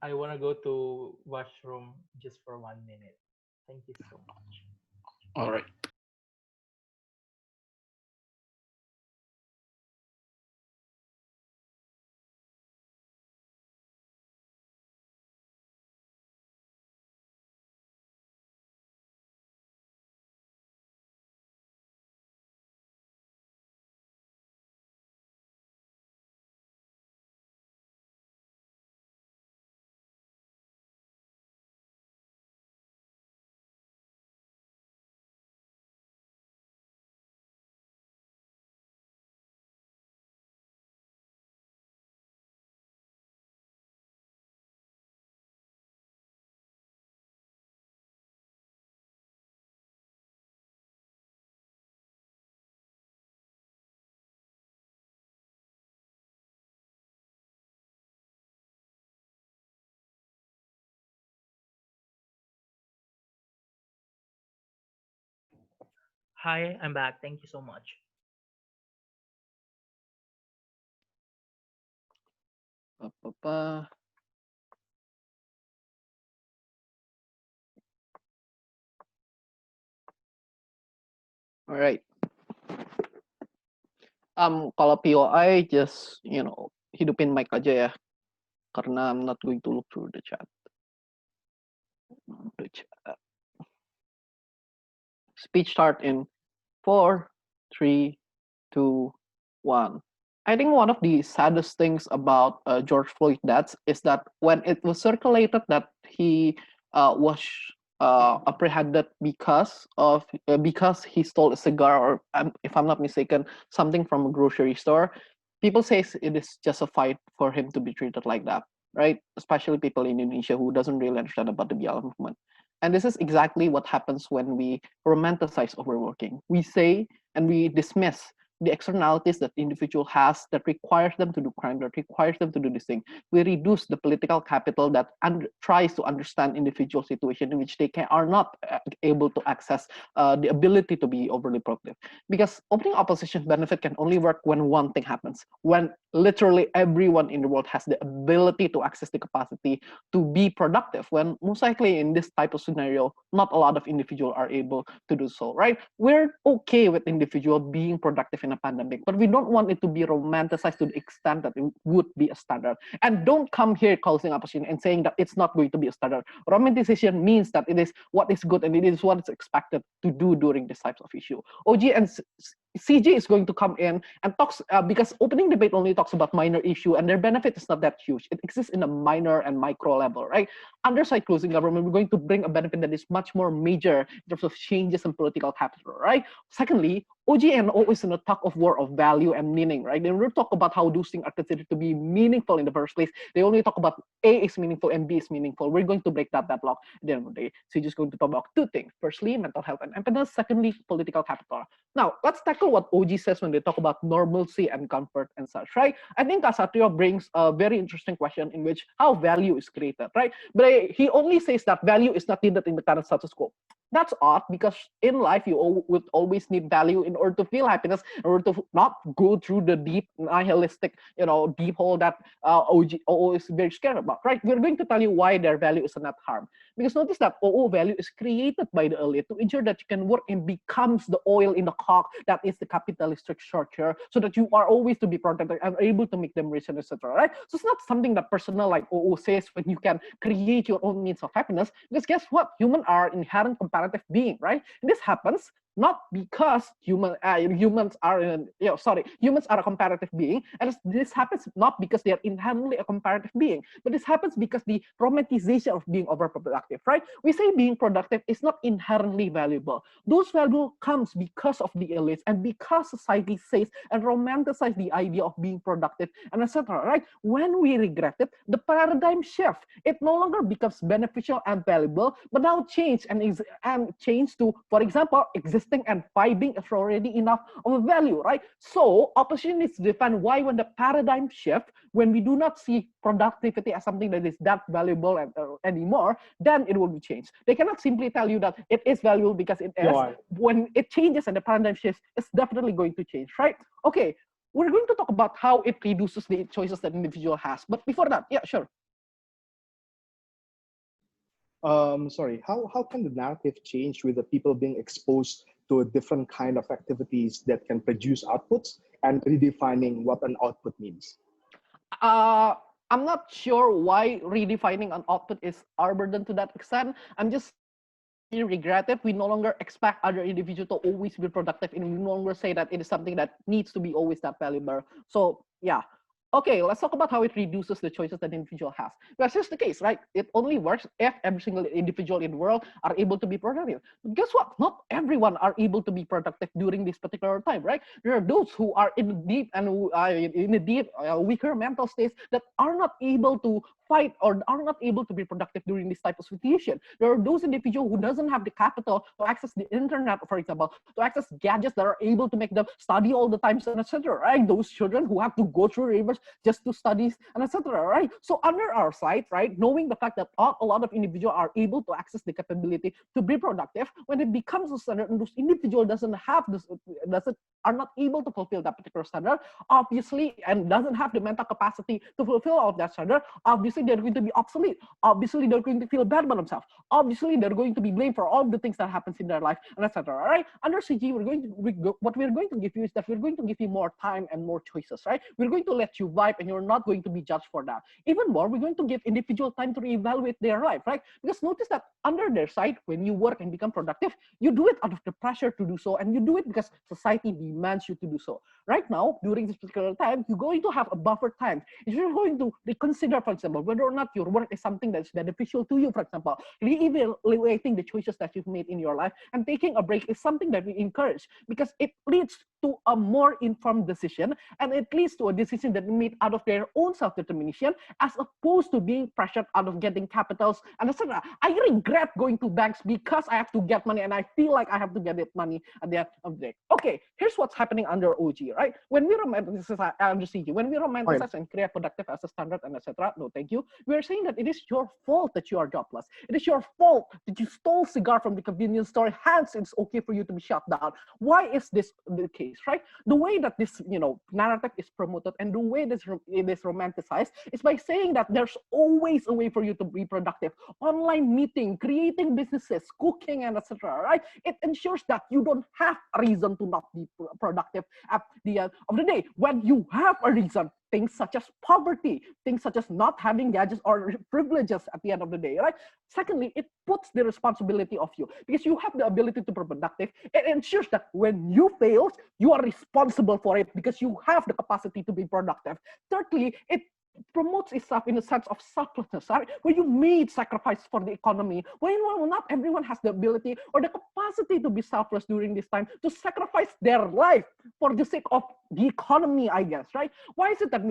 I want to go to washroom just for 1 minute. Thank you so much. All right. Hi, I'm back. Thank you so much. Pa-pa-pa. All right. Kalau POI just hidupin mic aja ya, karena I'm not going to look through the chat. The chat. Speech start in 4, 3, 2, 1. I think one of the saddest things about George Floyd deaths is that when it was circulated that he was apprehended because he stole a cigar, or if I'm not mistaken, something from a grocery store, people say it is justified for him to be treated like that, right? Especially people in Indonesia who doesn't really understand about the BLM movement. And this is exactly what happens when we romanticize overworking. We say and we dismiss the externalities that the individual has that requires them to do crime, that requires them to do this thing. We reduce the political capital that tries to understand individual situation in which they are not able to access the ability to be overly productive. Because opening opposition benefit can only work when one thing happens, when literally everyone in the world has the ability to access the capacity to be productive, when most likely in this type of scenario, not a lot of individuals are able to do so, right? We're okay with individual being productive in a pandemic, but we don't want it to be romanticized to the extent that it would be a standard. And don't come here causing opposition and saying that it's not going to be a standard. Romanticization means that it is what is good and it is what is expected to do during this types of issue. OG and CJ is going to come in and talks because opening debate only talks about minor issue and their benefit is not that huge. It exists in a minor and micro level, right? Under side closing government, we're going to bring a benefit that is much more major in terms of changes in political capital, right? Secondly, OGNO is in a tug of war of value and meaning, right? They never talk about how those things are considered to be meaningful in the first place. They only talk about A is meaningful and B is meaningful. We're going to break that deadlock at the end of the day. So you're just going to talk about two things. Firstly, mental health and empathy. Secondly, political capital. Now, let's tackle what OG says when they talk about normalcy and comfort and such, right? I think Kasatrio brings a very interesting question in which how value is created, right? But he only says that value is not needed in the current status quo. That's odd because in life you would always need value in order to feel happiness, in order to not go through the deep nihilistic, deep hole that OO is very scared about, right? We're going to tell you why their value is not harm. Because notice that OO value is created by the elite to ensure that you can work and becomes the oil in the cog that is the capitalistic structure, so that you are always to be protected and able to make them rich and etc. Right? So it's not something that personal like OO says when you can create your own means of happiness. Because guess what? Humans are inherent comparative being, right? And this happens not because humans are humans are a comparative being, and this happens not because they are inherently a comparative being, but this happens because the romanticization of being overproductive, right? We say being productive is not inherently valuable. Those value comes because of the elites and because society says and romanticize the idea of being productive and etc. Right? When we regret it, the paradigm shift. It no longer becomes beneficial and valuable, but now change and change to, for example, existing and vibing is already enough of a value, right? So opposition is defined why when the paradigm shift, when we do not see productivity as something that is that valuable anymore, then it will be changed. They cannot simply tell you that it is valuable because it is. When it changes and the paradigm shifts, it's definitely going to change, right? Okay, we're going to talk about how it reduces the choices that individual has. But before that, yeah, sure. Sorry, how can the narrative change with the people being exposed to a different kind of activities that can produce outputs and redefining what an output means? I'm not sure why redefining an output is our burden to that extent. I'm just we regret it. We no longer expect other individuals to always be productive, and we no longer say that it is something that needs to be always that valuable. So yeah. Okay, let's talk about how it reduces the choices that the individual has. That's just the case, right? It only works if every single individual in the world are able to be productive. But guess what? Not everyone are able to be productive during this particular time, right? There are those who are in deep and in a deep, weaker mental states that are not able to fight or are not able to be productive during this type of situation. There are those individuals who doesn't have the capital to access the internet, for example, to access gadgets that are able to make them study all the times and etc. Right? Those children who have to go through rivers just to study and etc. Right? So under our side, right, knowing the fact that a lot of individuals are able to access the capability to be productive, when it becomes a standard and those individuals doesn't have this, doesn't are not able to fulfill that particular standard, obviously, and doesn't have the mental capacity to fulfill all of that standard, obviously they're going to be obsolete. Obviously, they're going to feel bad about themselves. Obviously, they're going to be blamed for all the things that happens in their life, and etc. All right. Under CG, what we're going to give you is that we're going to give you more time and more choices. Right. We're going to let you vibe, and you're not going to be judged for that. Even more, we're going to give individual time to reevaluate their life. Right. Because notice that under their side, when you work and become productive, you do it out of the pressure to do so, and you do it because society demands you to do so. Right now, during this particular time, you're going to have a buffer time. You're going to reconsider, for example, whether or not your work is something that's beneficial to you, for example, reevaluating the choices that you've made in your life, and taking a break is something that we encourage because it leads to a more informed decision, and it leads to a decision that made out of their own self-determination, as opposed to being pressured out of getting capitals and etc. I regret going to banks because I have to get money, and I feel like I have to get it money at the end of the day. Okay, here's what's happening under OG, right? When we romanticize under CG, when we romanticize and create productive as a standard and etc. No, thank you. We're saying that it is your fault that you are jobless. It is your fault that you stole cigar from the convenience store. Hence, it's okay for you to be shut down. Why is this the case, right? The way that this narrative is promoted and the way this it is romanticized is by saying that there's always a way for you to be productive. Online meeting, creating businesses, cooking, and etc. Right? It ensures that you don't have a reason to not be productive at the end of the day. When you have a reason, things such as poverty, things such as not having gadgets or privileges at the end of the day, right? Secondly, it puts the responsibility of you because you have the ability to be productive. It ensures that when you fail, you are responsible for it because you have the capacity to be productive. Thirdly, it promotes itself in a sense of selflessness, right? Where you made sacrifice for the economy, when not everyone has the ability or the capacity to be selfless during this time, to sacrifice their life for the sake of the economy, I guess, right? Why is it that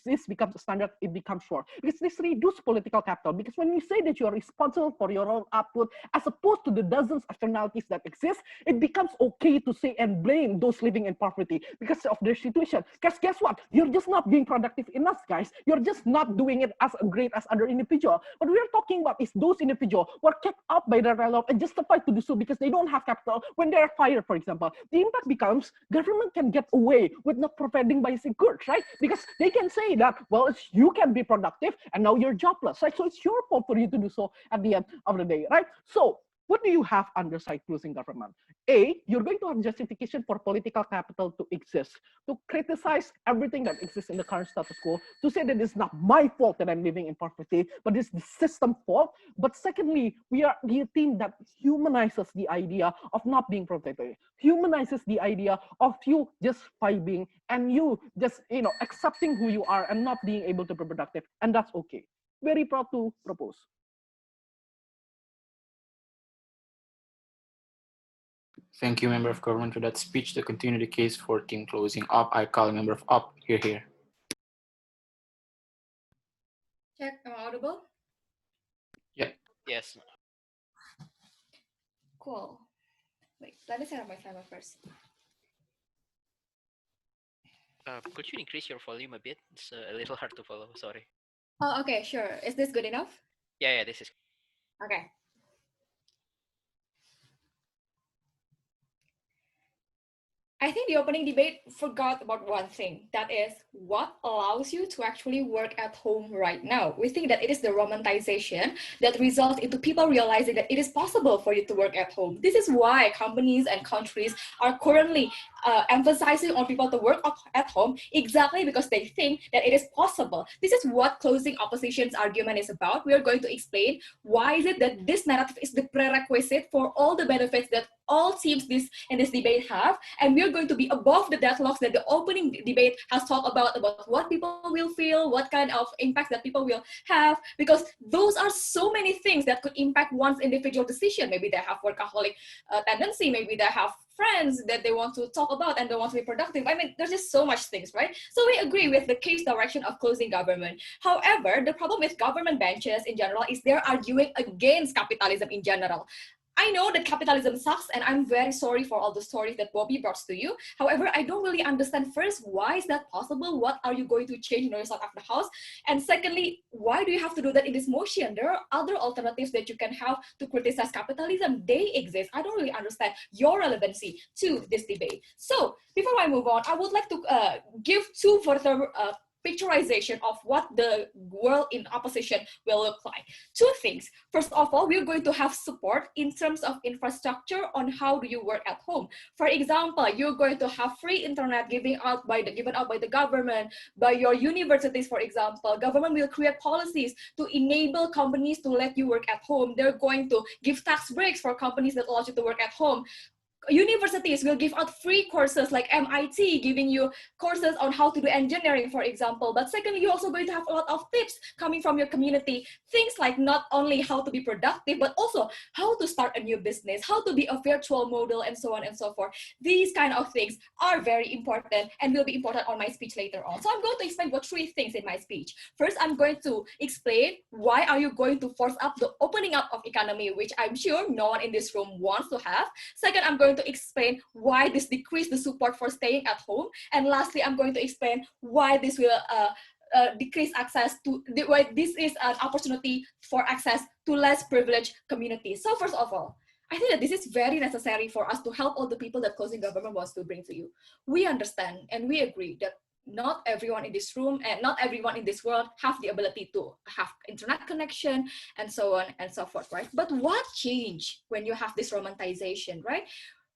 this becomes a standard, it becomes short? Because this reduces political capital, because when you say that you are responsible for your own output, as opposed to the dozens of externalities that exist, it becomes okay to say and blame those living in poverty because of their situation. Because guess what? You're just not being productive enough, guys. You're just not doing it as great as other individual. What we're talking about is those individuals who are kept up by their landlord and justified to do so because they don't have capital when they're fired, for example. The impact becomes government can get away with not providing basic goods, right? Because they can say that, well, you can be productive and now you're jobless, right? So it's your fault for you to do so at the end of the day, right? So what do you have under side closing government? A, you're going to have justification for political capital to exist, to criticize everything that exists in the current status quo, to say that it's not my fault that I'm living in poverty, but it's the system fault. But secondly, we are the team that humanizes the idea of not being productive, humanizes the idea of you just vibing and you just, accepting who you are and not being able to be productive. And that's okay. Very proud to propose. Thank you, Member of Government, for that speech. To continue the case for team closing up, I call a member of up. Here. Check, am I audible? Yes. Cool. Wait, let me set up my timer first. Could you increase your volume a bit? It's a little hard to follow. Sorry. Oh, okay, sure. Is this good enough? Yeah, this is. Okay. I think the opening debate forgot about one thing. That is, what allows you to actually work at home right now? We think that it is the romanticization that results into people realizing that it is possible for you to work at home. This is why companies and countries are currently emphasizing on people to work at home, exactly because they think that it is possible. This is what closing opposition's argument is about. We are going to explain why is it that this narrative is the prerequisite for all the benefits that all teams in this debate have, and we're going to be above the deadlocks that the opening debate has talked about what people will feel, what kind of impact that people will have, because those are so many things that could impact one's individual decision. Maybe they have workaholic tendency, maybe they have friends that they want to talk about and they want to be productive. I mean, there's just so much things, right? So we agree with the case direction of closing government. However, the problem with government benches in general is they're arguing against capitalism in general. I know that capitalism sucks, and I'm very sorry for all the stories that Bobby brought to you. However, I don't really understand first, why is that possible? What are you going to change in the result of the house? And secondly, why do you have to do that in this motion? There are other alternatives that you can have to criticize capitalism. They exist. I don't really understand your relevancy to this debate. So before I move on, I would like to give two further picturization of what the world in opposition will look like. Two things. First of all, we're going to have support in terms of infrastructure on how do you work at home. For example, you're going to have free internet given out by the government, by your universities, for example. Government will create policies to enable companies to let you work at home. They're going to give tax breaks for companies that allow you to work at home. Universities will give out free courses like MIT, giving you courses on how to do engineering, for example. But secondly, you're also going to have a lot of tips coming from your community. Things like not only how to be productive, but also how to start a new business, how to be a virtual model, and so on and so forth. These kind of things are very important and will be important on my speech later on. So I'm going to explain about three things in my speech. First, I'm going to explain why are you going to force up the opening up of economy, which I'm sure no one in this room wants to have. Second, I'm going to explain why this decrease the support for staying at home. And lastly, I'm going to explain why this will decrease access to, why this is an opportunity for access to less privileged communities. So first of all, I think that this is very necessary for us to help all the people that closing government wants to bring to you. We understand and we agree that not everyone in this room and not everyone in this world have the ability to have internet connection and so on and so forth, right? But what changed when you have this romanticization, right?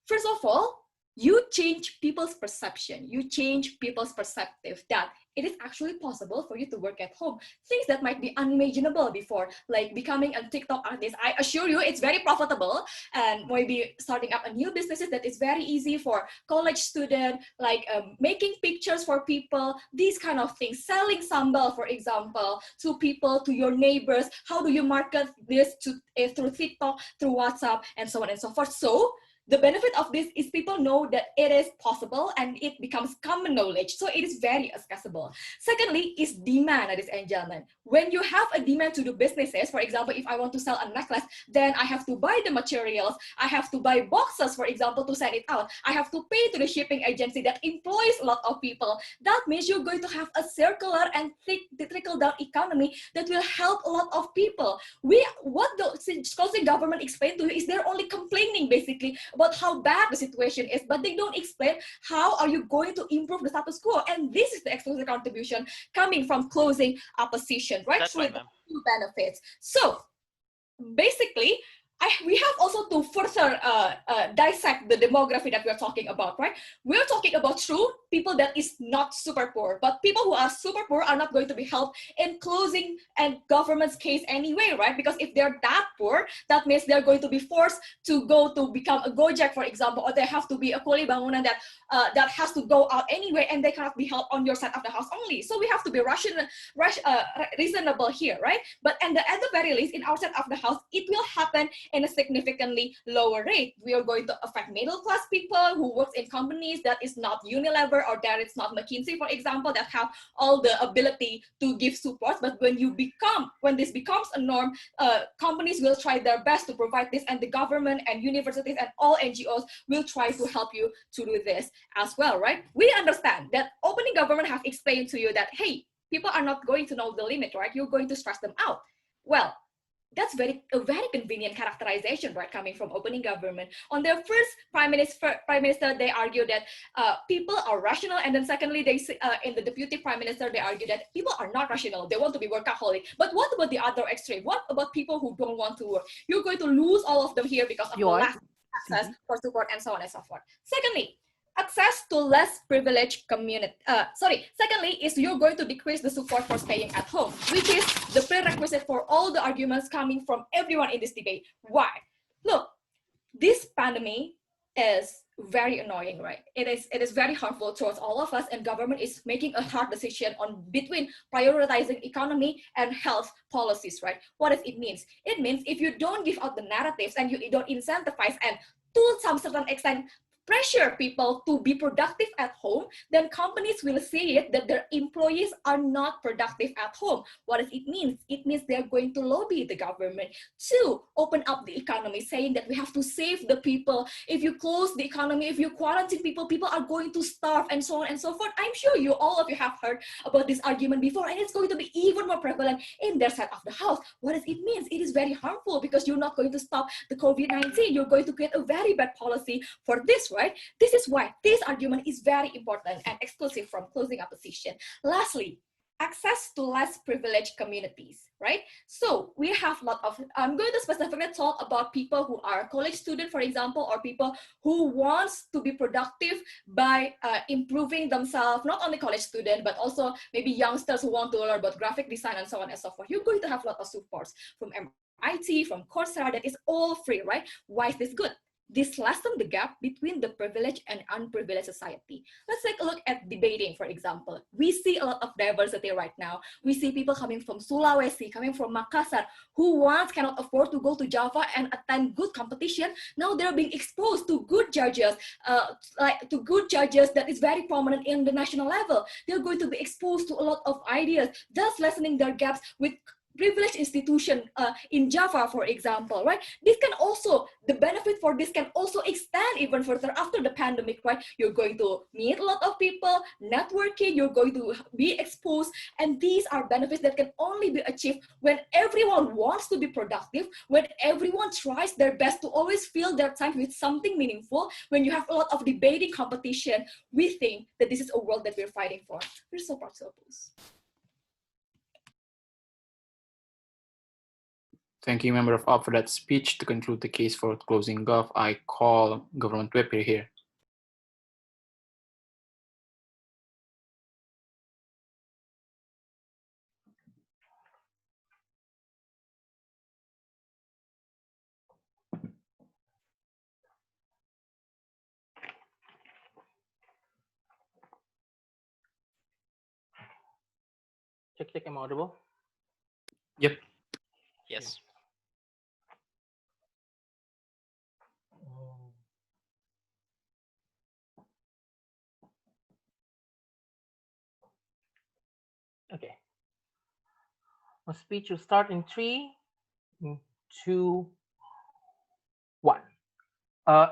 First of all, you change people's perception. You change people's perspective that it is actually possible for you to work at home. Things that might be unimaginable before, like becoming a TikTok artist. I assure you it's very profitable, and maybe starting up a new businesses that is very easy for college student, like making pictures for people, these kind of things. Selling sambal, for example, to people, to your neighbors. How do you market this through TikTok, through WhatsApp, and so on and so forth. So the benefit of this is people know that it is possible and it becomes common knowledge. So it is very accessible. Secondly, is demand, ladies and gentlemen. When you have a demand to do businesses, for example, if I want to sell a necklace, then I have to buy the materials. I have to buy boxes, for example, to send it out. I have to pay to the shipping agency that employs a lot of people. That means you're going to have a circular and trickle-down economy that will help a lot of people. What the Scotian government explained to you is they're only complaining, basically, about how bad the situation is, but they don't explain how are you going to improve the status quo. And this is the exclusive contribution coming from closing opposition, right? That's Through fine, ma'am. the benefits. So basically, we have also to further dissect the demography that we're talking about, right? We're talking about true people that is not super poor, but people who are super poor are not going to be helped in closing and government's case anyway, right? Because if they're that poor, that means they're going to be forced to go to become a Gojek, for example, or they have to be a Kuli Bangunan that has to go out anyway, and they cannot be helped on your side of the house only. So we have to be reasonable here, right? But at the very least, in our side of the house, it will happen in a significantly lower rate. We are going to affect middle class people who works in companies that is not Unilever or that it's not McKinsey, for example, that have all the ability to give support. But when this becomes a norm, companies will try their best to provide this, and the government and universities and all NGOs will try to help you to do this as well, right? We understand that opening government have explained to you that, hey, people are not going to know the limit, right? You're going to stress them out. Well, that's a very convenient characterization, right, coming from opening government. On their first prime minister, they argue that people are rational, and then secondly, they in the deputy prime minister, they argue that people are not rational. They want to be workaholic. But what about the other extreme? What about people who don't want to work? You're going to lose all of them here because of the lack of access for support and so on and so forth. Secondly, access to less privileged community. Secondly, is you're going to decrease the support for staying at home, which is the prerequisite for all the arguments coming from everyone in this debate. Why? Look, this pandemic is very annoying, right? It is very harmful towards all of us, and government is making a hard decision on between prioritizing economy and health policies, right? What does it mean? It means if you don't give out the narratives and you don't incentivize and to some certain extent pressure people to be productive at home, then companies will see it that their employees are not productive at home. What does it mean? It means they're going to lobby the government to open up the economy, saying that we have to save the people. If you close the economy, if you quarantine people, people are going to starve, and so on and so forth. I'm sure all of you have heard about this argument before, and it's going to be even more prevalent in their side of the house. What does it mean? It is very harmful because you're not going to stop the COVID-19. You're going to create a very bad policy for this, right? This is why this argument is very important and exclusive from closing opposition. Lastly, access to less privileged communities, right? So we have a lot of, I'm going to specifically talk about people who are college students, for example, or people who wants to be productive by improving themselves, not only college student, but also maybe youngsters who want to learn about graphic design and so on and so forth. You're going to have a lot of supports from MIT, from Coursera, that is all free, right? Why is this good? This lessen the gap between the privileged and unprivileged society. Let's take a look at debating, for example. We see a lot of diversity right now. We see people coming from Sulawesi, coming from Makassar, who once cannot afford to go to Java and attend good competition. Now they're being exposed to good judges, that is very prominent in the national level. They're going to be exposed to a lot of ideas, thus lessening their gaps with privileged institution in Java, for example, right? This can also, the benefit for this can also extend even further after the pandemic, right? You're going to meet a lot of people, networking, you're going to be exposed, and these are benefits that can only be achieved when everyone wants to be productive, when everyone tries their best to always fill their time with something meaningful, when you have a lot of debating competition. We think that this is a world that we're fighting for. We're so proud to oppose. Thank you, Member of Up, for that speech. To conclude the case for closing Gov, I call Government Whip here. Check, am I audible? Yep. Yes. Okay. My speech will start in 3, 2, 1.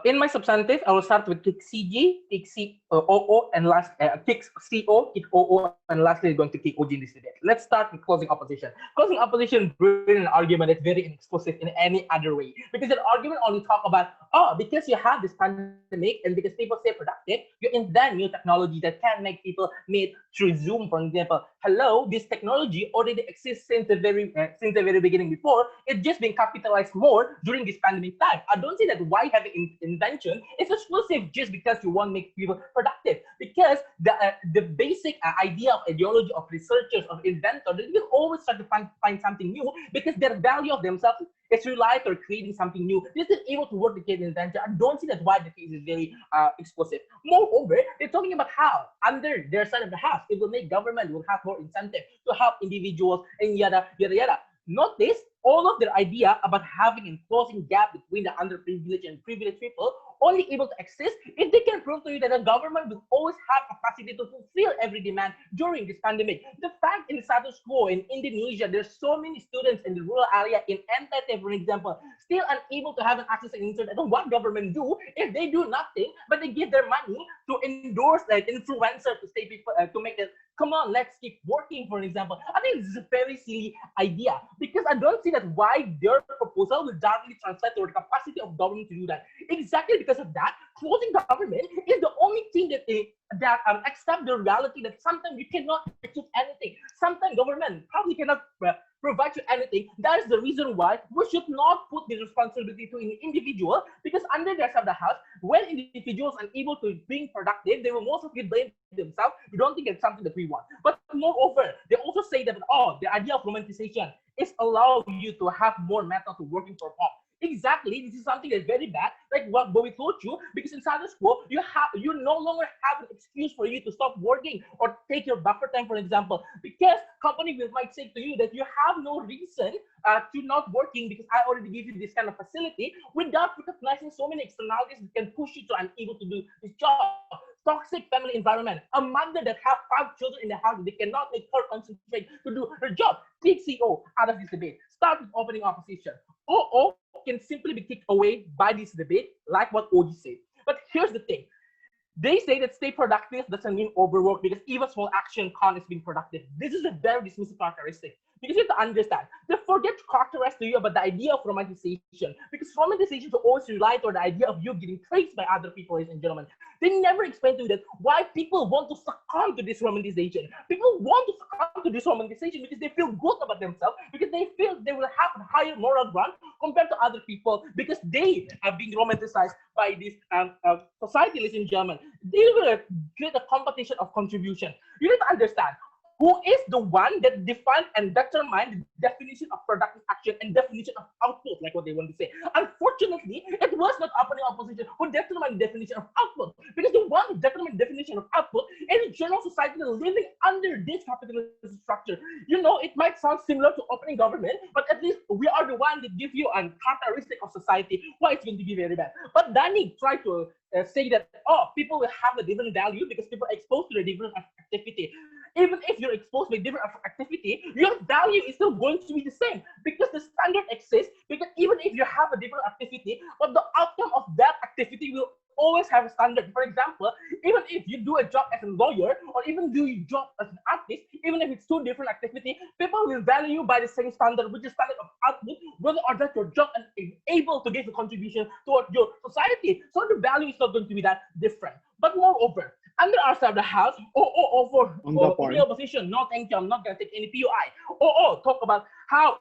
In my substantive, I will start with kick CG, kick OO, and last kick CO, kick OO, and lastly going to kick OG in this debate. Let's start with closing opposition. Closing opposition bring an argument that's very inexplosive in any other way, because an argument only talk about, oh, because you have this pandemic and because people stay productive, you invent new technology that can make people meet through Zoom, for example. Hello, this technology already exists since the very beginning. Before, it's just been capitalized more during this pandemic time. I don't see that why having invention is exclusive just because you want to make people productive, because the basic idea of ideology of researchers, of inventors, they will always try to find something new because their value of themselves is relied on creating something new. This is able to work the case inventor. I don't see that why the case is very explosive. Moreover, they're talking about how under their side of the house it will make government will have more incentive to help individuals and yada yada yada. Notice all of their idea about having a closing gap between the underprivileged and privileged people only able to exist if they can prove to you that the government will always have capacity to fulfill every demand during this pandemic. The fact in the status quo in Indonesia, there's so many students in the rural area in NTT, for example, still unable to have an access to internet. And what government do if they do nothing but they give their money to endorse like influencer to stay people to make it. Come on, let's keep working, for example. I think this is a very silly idea because I don't see that why their proposal will directly translate to the capacity of government to do that. Exactly because of that, closing government is the only thing that accept the reality that sometimes you cannot achieve anything. Sometimes government probably cannot provide you anything. That is the reason why we should not put the responsibility to an individual, because under their side of the house, when individuals are able to being productive, they will mostly blame themselves. We don't think it's something that we want. But moreover, they also say that, oh, the idea of romanticization is allow you to have more method to working from home. Exactly, this is something that's very bad, like what Bobby told you, because in status quo, you no longer have an excuse for you to stop working or take your buffer time, for example, because company will might say to you that you have no reason to not working because I already give you this kind of facility without recognizing so many externalities that can push you to unable to do this job. Toxic family environment, a mother that have 5 children in the house, they cannot make her concentrate to do her job. Take CO out of this debate. Start with opening opposition. OO can simply be kicked away by this debate, like what OG said. But here's the thing. They say that stay productive doesn't mean overwork because even small action count as being productive. This is a very dismissive characteristic because you have to understand. They forget to characterize to you about the idea of romanticization because romanticization always rely on the idea of you getting praised by other people, ladies and gentlemen. They never explain to you that why people want to succumb to this romanticization. People want to succumb to this romanticization because they feel good about themselves, because they feel they will have a higher moral ground compared to other people because they are being romanticized by this society, ladies and gentlemen. They will create a competition of contribution. You need to understand who is the one that define and determine the definition of productive action and definition of output, like what they want to say. Unfortunately, it was not opening opposition who determined the definition of output, because the one who determined the definition of output in general society living under this capitalist structure. You know, it might sound similar to opening government, but at least we are the one that give you a characteristic of society why it's going to be very bad. But Danny tried to say that, oh, people will have a different value because people are exposed to the different activity. Even if you're exposed to a different activity, your value is still going to be the same because the standard exists. Because even if you have a different activity, but the outcome of that activity will always have a standard. For example, even if you do a job as a lawyer or even do a job as an artist, even if it's 2 different activities, people will value you by the same standard, which is standard of output, whether or not your job is able to give a contribution toward your society. So the value is not going to be that different. But moreover, under our side of the house, for real position, no thank you, I'm not going to take any POI. Talk about how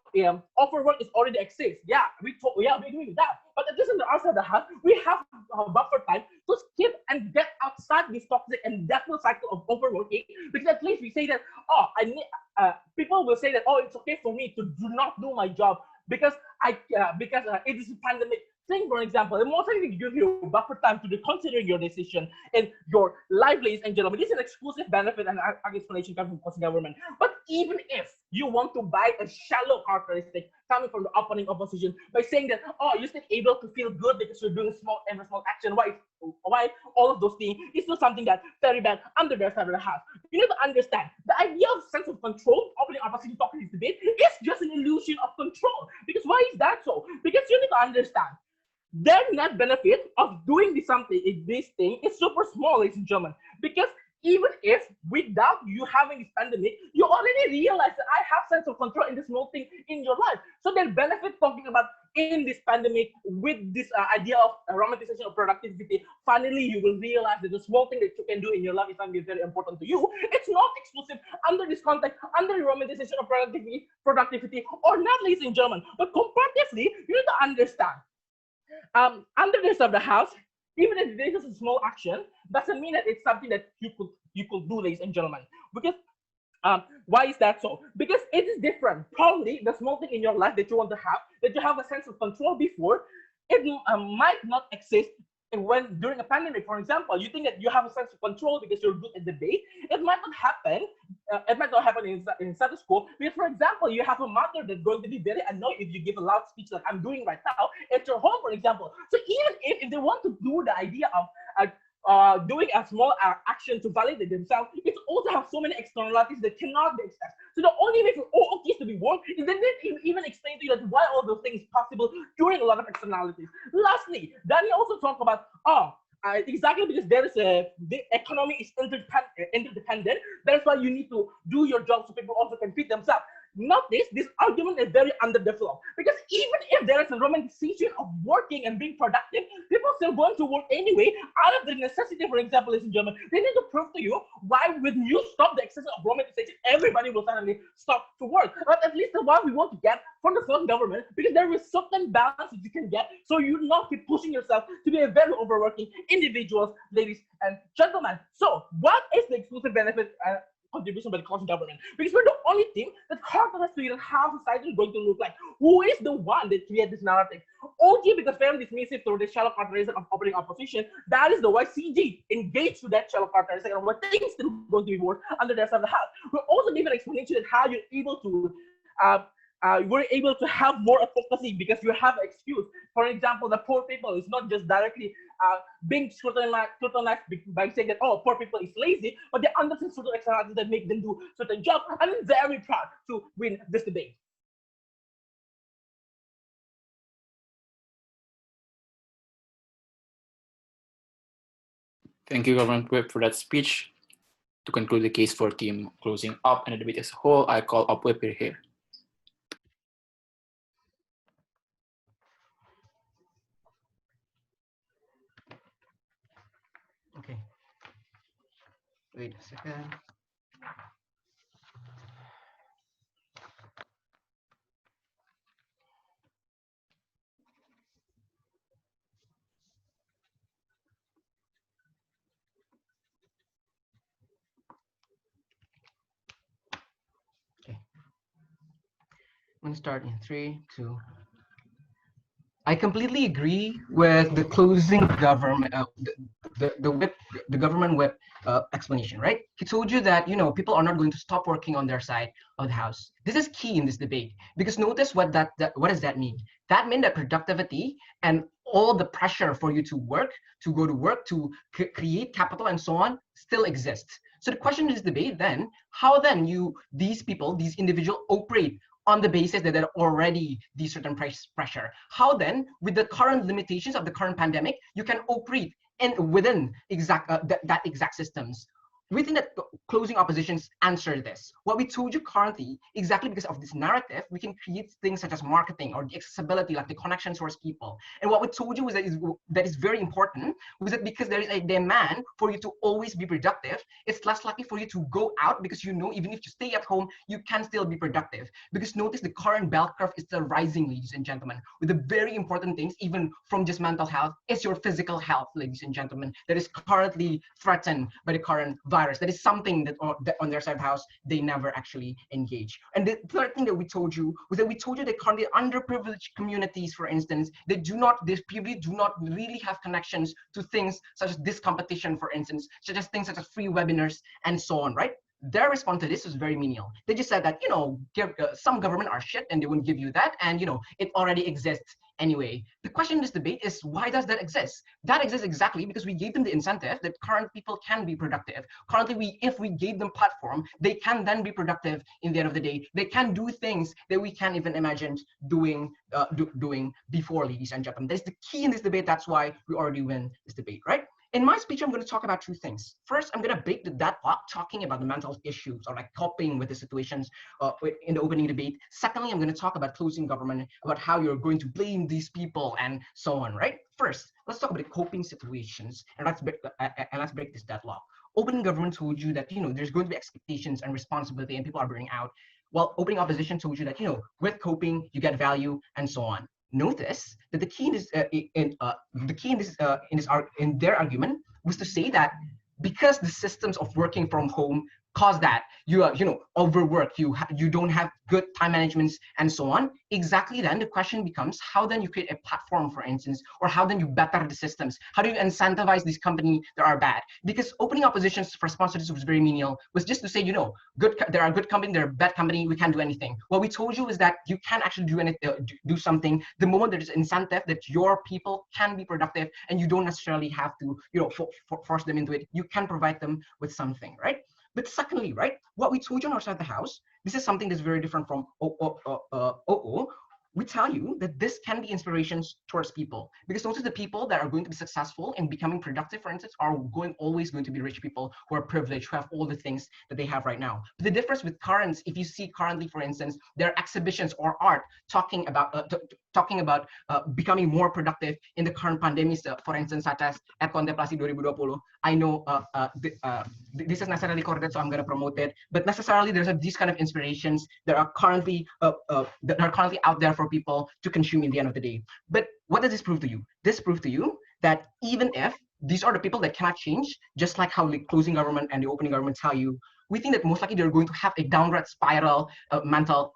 offer work is already exists. Yeah, we agree with that. But at least on the other side of the house, we have a buffer time to skip and get outside this toxic and deathful cycle of overworking. Because at least we say that, people will say that, it's okay for me to do not do my job because it is a pandemic. Think, for example, the most likely to give you buffer time to reconsider your decision in your life, ladies and gentlemen. This is an exclusive benefit and explanation coming from government. But even if you want to buy a shallow characteristic coming from the opening opposition by saying that, you're still able to feel good because you're doing every small action, why all of those things is still something that's very bad under their side of the house. You need to understand the idea of sense of control, opening opposition talking this debate, is just an illusion of control. Because why is that so? Because you need to understand their net benefit of doing this thing is super small, ladies and gentlemen. Because even if without you having this pandemic, you already realize that I have sense of control in this small thing in your life. So their benefit talking about in this pandemic with this idea of romanticization of productivity, finally you will realize that the small thing that you can do in your life is something very important to you. It's not exclusive under this context, under the romanticization of productivity or not, ladies and gentlemen. But comparatively, you need to understand. Under this of the house, even if this is a small action, doesn't mean that it's something that you could do, ladies and gentlemen. Because why is that so? Because it is different. Probably the small thing in your life that you want to have, that you have a sense of control before, it might not exist when during a pandemic. For example, you think that you have a sense of control because you're good at debate. It might not happen. It might not happen in status quo. Because, for example, you have a mother that's going to be very annoyed if you give a loud speech like I'm doing right now at your home, for example. So even if they want to do the idea of doing a small action to validate themselves, it also has so many externalities that cannot be accessed. So the only way for all keys to be won is they didn't even explain to you that why all those things possible during a lot of externalities. Lastly, Danny also talked about exactly because the economy is interdependent. That's why you need to do your job so people also can feed themselves. Notice this argument is very underdeveloped because even if there is a romanticization of working and being productive, people still going to work anyway out of the necessity. For example, ladies and gentlemen, they need to prove to you why when you stop the excess of romanticization, everybody will suddenly stop to work. But at least the one we want to get from the first government, because there is certain balance that you can get, so you not keep pushing yourself to be a very overworking individuals, ladies and gentlemen. So what is the exclusive benefit contribution by the closing government, because we're the only team that characterizes how society is going to look like. Who is the one that created this narrative? OG, because very dismissive through the shallow characterization of opening opposition. That is the why CG engaged with that shallow characterization and what things still going to be worked under the rest of the house. We're also given explanation that how you're able to we're able to have more advocacy because you have an excuse. For example, the poor people is not just directly being scrutinized by saying that, oh, poor people is lazy, but they understand certain externalities that make them do certain jobs. And I'm very proud to win this debate. Thank you, Government Whip, for that speech. To conclude the case for team closing up and the debate as a whole, I call up Whip here. Okay. Wait a second. Okay. I'm going to start in 3, 2. I completely agree with the closing government, the government whip explanation, right? He told you that, you know, people are not going to stop working on their side of the house. This is key in this debate, because notice what what does that mean? That means that productivity and all the pressure for you to work, to go to work, to create capital and so on still exists. So the question in this debate then, how then these people, these individuals operate on the basis that there are already these certain price pressure. How then, with the current limitations of the current pandemic, you can operate within that exact systems? We think that closing oppositions answer this. What we told you currently, exactly because of this narrative, we can create things such as marketing or the accessibility, like the connection towards people. And what we told you was that is very important, was that because there is a demand for you to always be productive, it's less likely for you to go out, because you know, even if you stay at home, you can still be productive. Because notice the current bell curve is still rising, ladies and gentlemen, with the very important things, even from just mental health, is your physical health, ladies and gentlemen, that is currently threatened by the current virus. That is something that on their side of the house they never actually engage. And the third thing that we told you was that we told you that currently underprivileged communities, for instance, they do not really have connections to things such as this competition, for instance, such as things such as free webinars and so on, right? Their response to this was very menial. They just said that, you know, some government are shit and they wouldn't give you that, and you know, it already exists anyway. The question in this debate is, why does that exist? That exists exactly because we gave them the incentive that current people can be productive. Currently, if we gave them platform, they can then be productive in the end of the day. They can do things that we can't even imagine doing before, ladies and gentlemen. That's the key in this debate. That's why we already win this debate, right? In my speech, I'm going to talk about 2 things. First, I'm going to break that up, talking about the mental issues or like coping with the situations in the opening debate. Secondly, I'm going to talk about closing government, about how you're going to blame these people and so on, right? First, let's talk about the coping situations, and let's break this deadlock. Opening government told you that, you know, there's going to be expectations and responsibility and people are burning out. While opening opposition told you that, you know, with coping, you get value and so on. Notice that the key in their argument was to say that because the systems of working from home cause that you are, you know, overwork, you don't have good time managements and so on. Exactly, then the question becomes, how then you create a platform, for instance, or how then you better the systems? How do you incentivize these companies that are bad? Because opening opposition's response to this was very menial, was just to say, you know, there are good company, there are bad company, we can't do anything. What we told you is that you can actually do something the moment there is incentive that your people can be productive, and you don't necessarily have to, you know, force them into it. You can provide them with something, right? But secondly, right, what we told you on our side of the house, this is something that's very different from OO. We tell you that this can be inspirations towards people, because notice the people that are going to be successful in becoming productive, for instance, are always going to be rich people who are privileged, who have all the things that they have right now. But the difference with currents, if you see currently, for instance, there are exhibitions or art talking about becoming more productive in the current pandemic, for instance, such as at Kontemplasi 2020. I know this is necessarily recorded, so I'm going to promote it. But necessarily, there's these kind of inspirations that are currently out there for people to consume in the end of the day. But what does this prove to you? This proves to you that even if these are the people that cannot change, just like how the closing government and the opening government tell you, we think that most likely they're going to have a downward spiral mental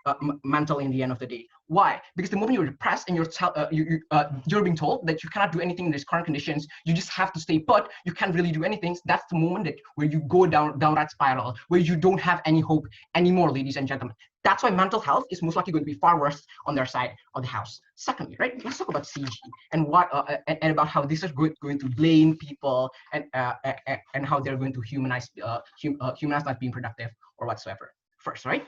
in the end of the day. Why? Because the moment you're depressed and you're being told that you cannot do anything in these current conditions, you just have to stay put, you can't really do anything. So that's the moment where you go down that spiral, where you don't have any hope anymore, ladies and gentlemen. That's why mental health is most likely going to be far worse on their side of the house. Secondly, right, let's talk about CG and what and about how this is going to blame people and how they're going to humanize not being productive or whatsoever. First, right,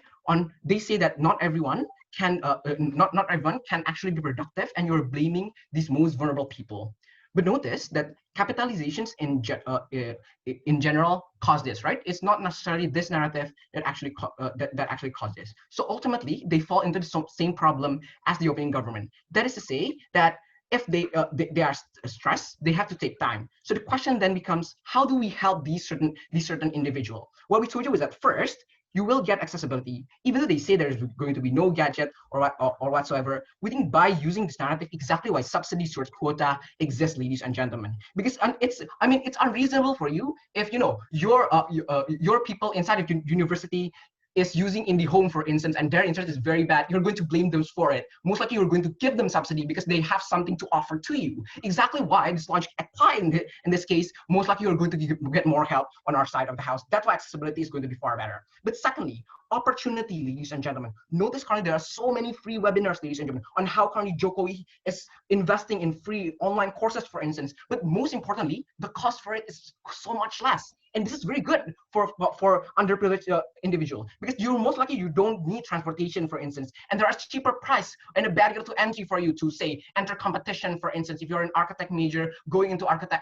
they say that not everyone can not everyone can actually be productive, and you're blaming these most vulnerable people. But notice that capitalizations in general cause this, right? It's not necessarily this narrative that actually that actually caused this. So ultimately, they fall into the same problem as the opening government. That is to say that if they are stressed, they have to take time. So the question then becomes, how do we help these certain individual? What we told you is that first, you will get accessibility, even though they say there's going to be no gadget or whatsoever. We think by using this narrative, exactly why subsidies towards quota exist, ladies and gentlemen, because it's unreasonable for you if your people inside of university is using IndiHome, for instance, and their internet is very bad, you're going to blame them for it. Most likely, you're going to give them subsidy because they have something to offer to you. Exactly why this logic applies in this case. Most likely, you're going to get more help on our side of the house. That's why accessibility is going to be far better. But secondly, opportunity, ladies and gentlemen. Notice currently there are so many free webinars, ladies and gentlemen, on how currently Jokowi is investing in free online courses, for instance. But most importantly, the cost for it is so much less. And this is very good for underprivileged individual, because you're most likely you don't need transportation, for instance, and there are cheaper price and a barrier to entry for you to say enter competition. For instance, if you're an architect major, going into architect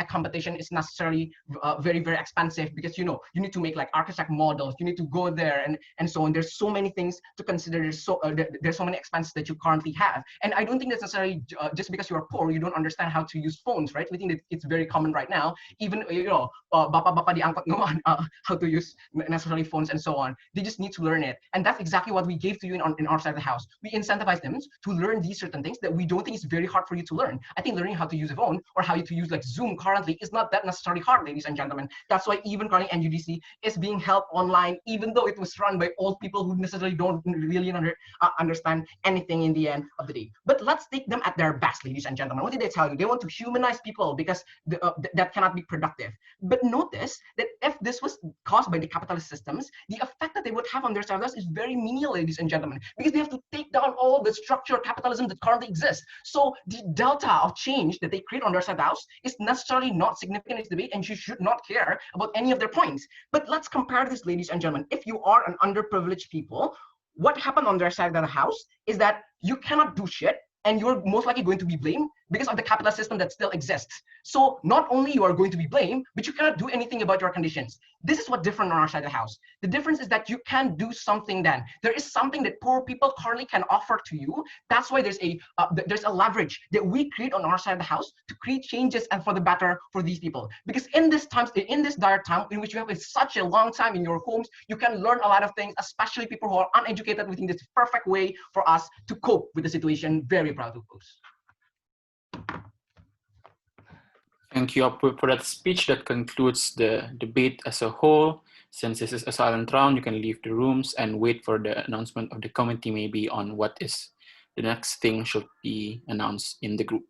competition is necessarily very expensive, because you need to make like architect models, you need to go there and so on. There's so many things to consider. There's so many expenses that you currently have, and I don't think that's necessarily just because you're poor you don't understand how to use phones, right? We think that it's very common right now. Even bapak-bapak di angkot know how to use necessarily phones and so on. They just need to learn it, and that's exactly what we gave to you in our side of the house. We incentivize them to learn these certain things that we don't think is very hard for you to learn. I think learning how to use a phone or how to use like Zoom currently is not that necessarily hard, ladies and gentlemen. That's why even currently NUDC is being held online, even though it was run by old people who necessarily don't really understand anything in the end of the day. But let's take them at their best, ladies and gentlemen. What did they tell you? They want to humanize people because that cannot be productive. But notice that if this was caused by the capitalist systems, the effect that they would have on their servers is very menial, ladies and gentlemen, because they have to take down all the structured capitalism that currently exists. So the delta of change that they create on their side of the house is necessarily not significant in this debate, and you should not care about any of their points. But let's compare this, ladies and gentlemen. If you are an underprivileged people, what happened on their side of the house is that you cannot do shit, and you're most likely going to be blamed because of the capitalist system that still exists. So not only you are going to be blamed, but you cannot do anything about your conditions. This is what's different on our side of the house. The difference is that you can do something then. There is something that poor people currently can offer to you. That's why there's a leverage that we create on our side of the house to create changes and for the better for these people. Because in this dire time in which you have such a long time in your homes, you can learn a lot of things, especially people who are uneducated. We think this is a perfect way for us to cope with the situation. Very proud to post. Thank you, Apu, for that speech. That concludes the debate as a whole. Since this is a silent round, you can leave the rooms and wait for the announcement of the committee maybe on what is the next thing should be announced in the group.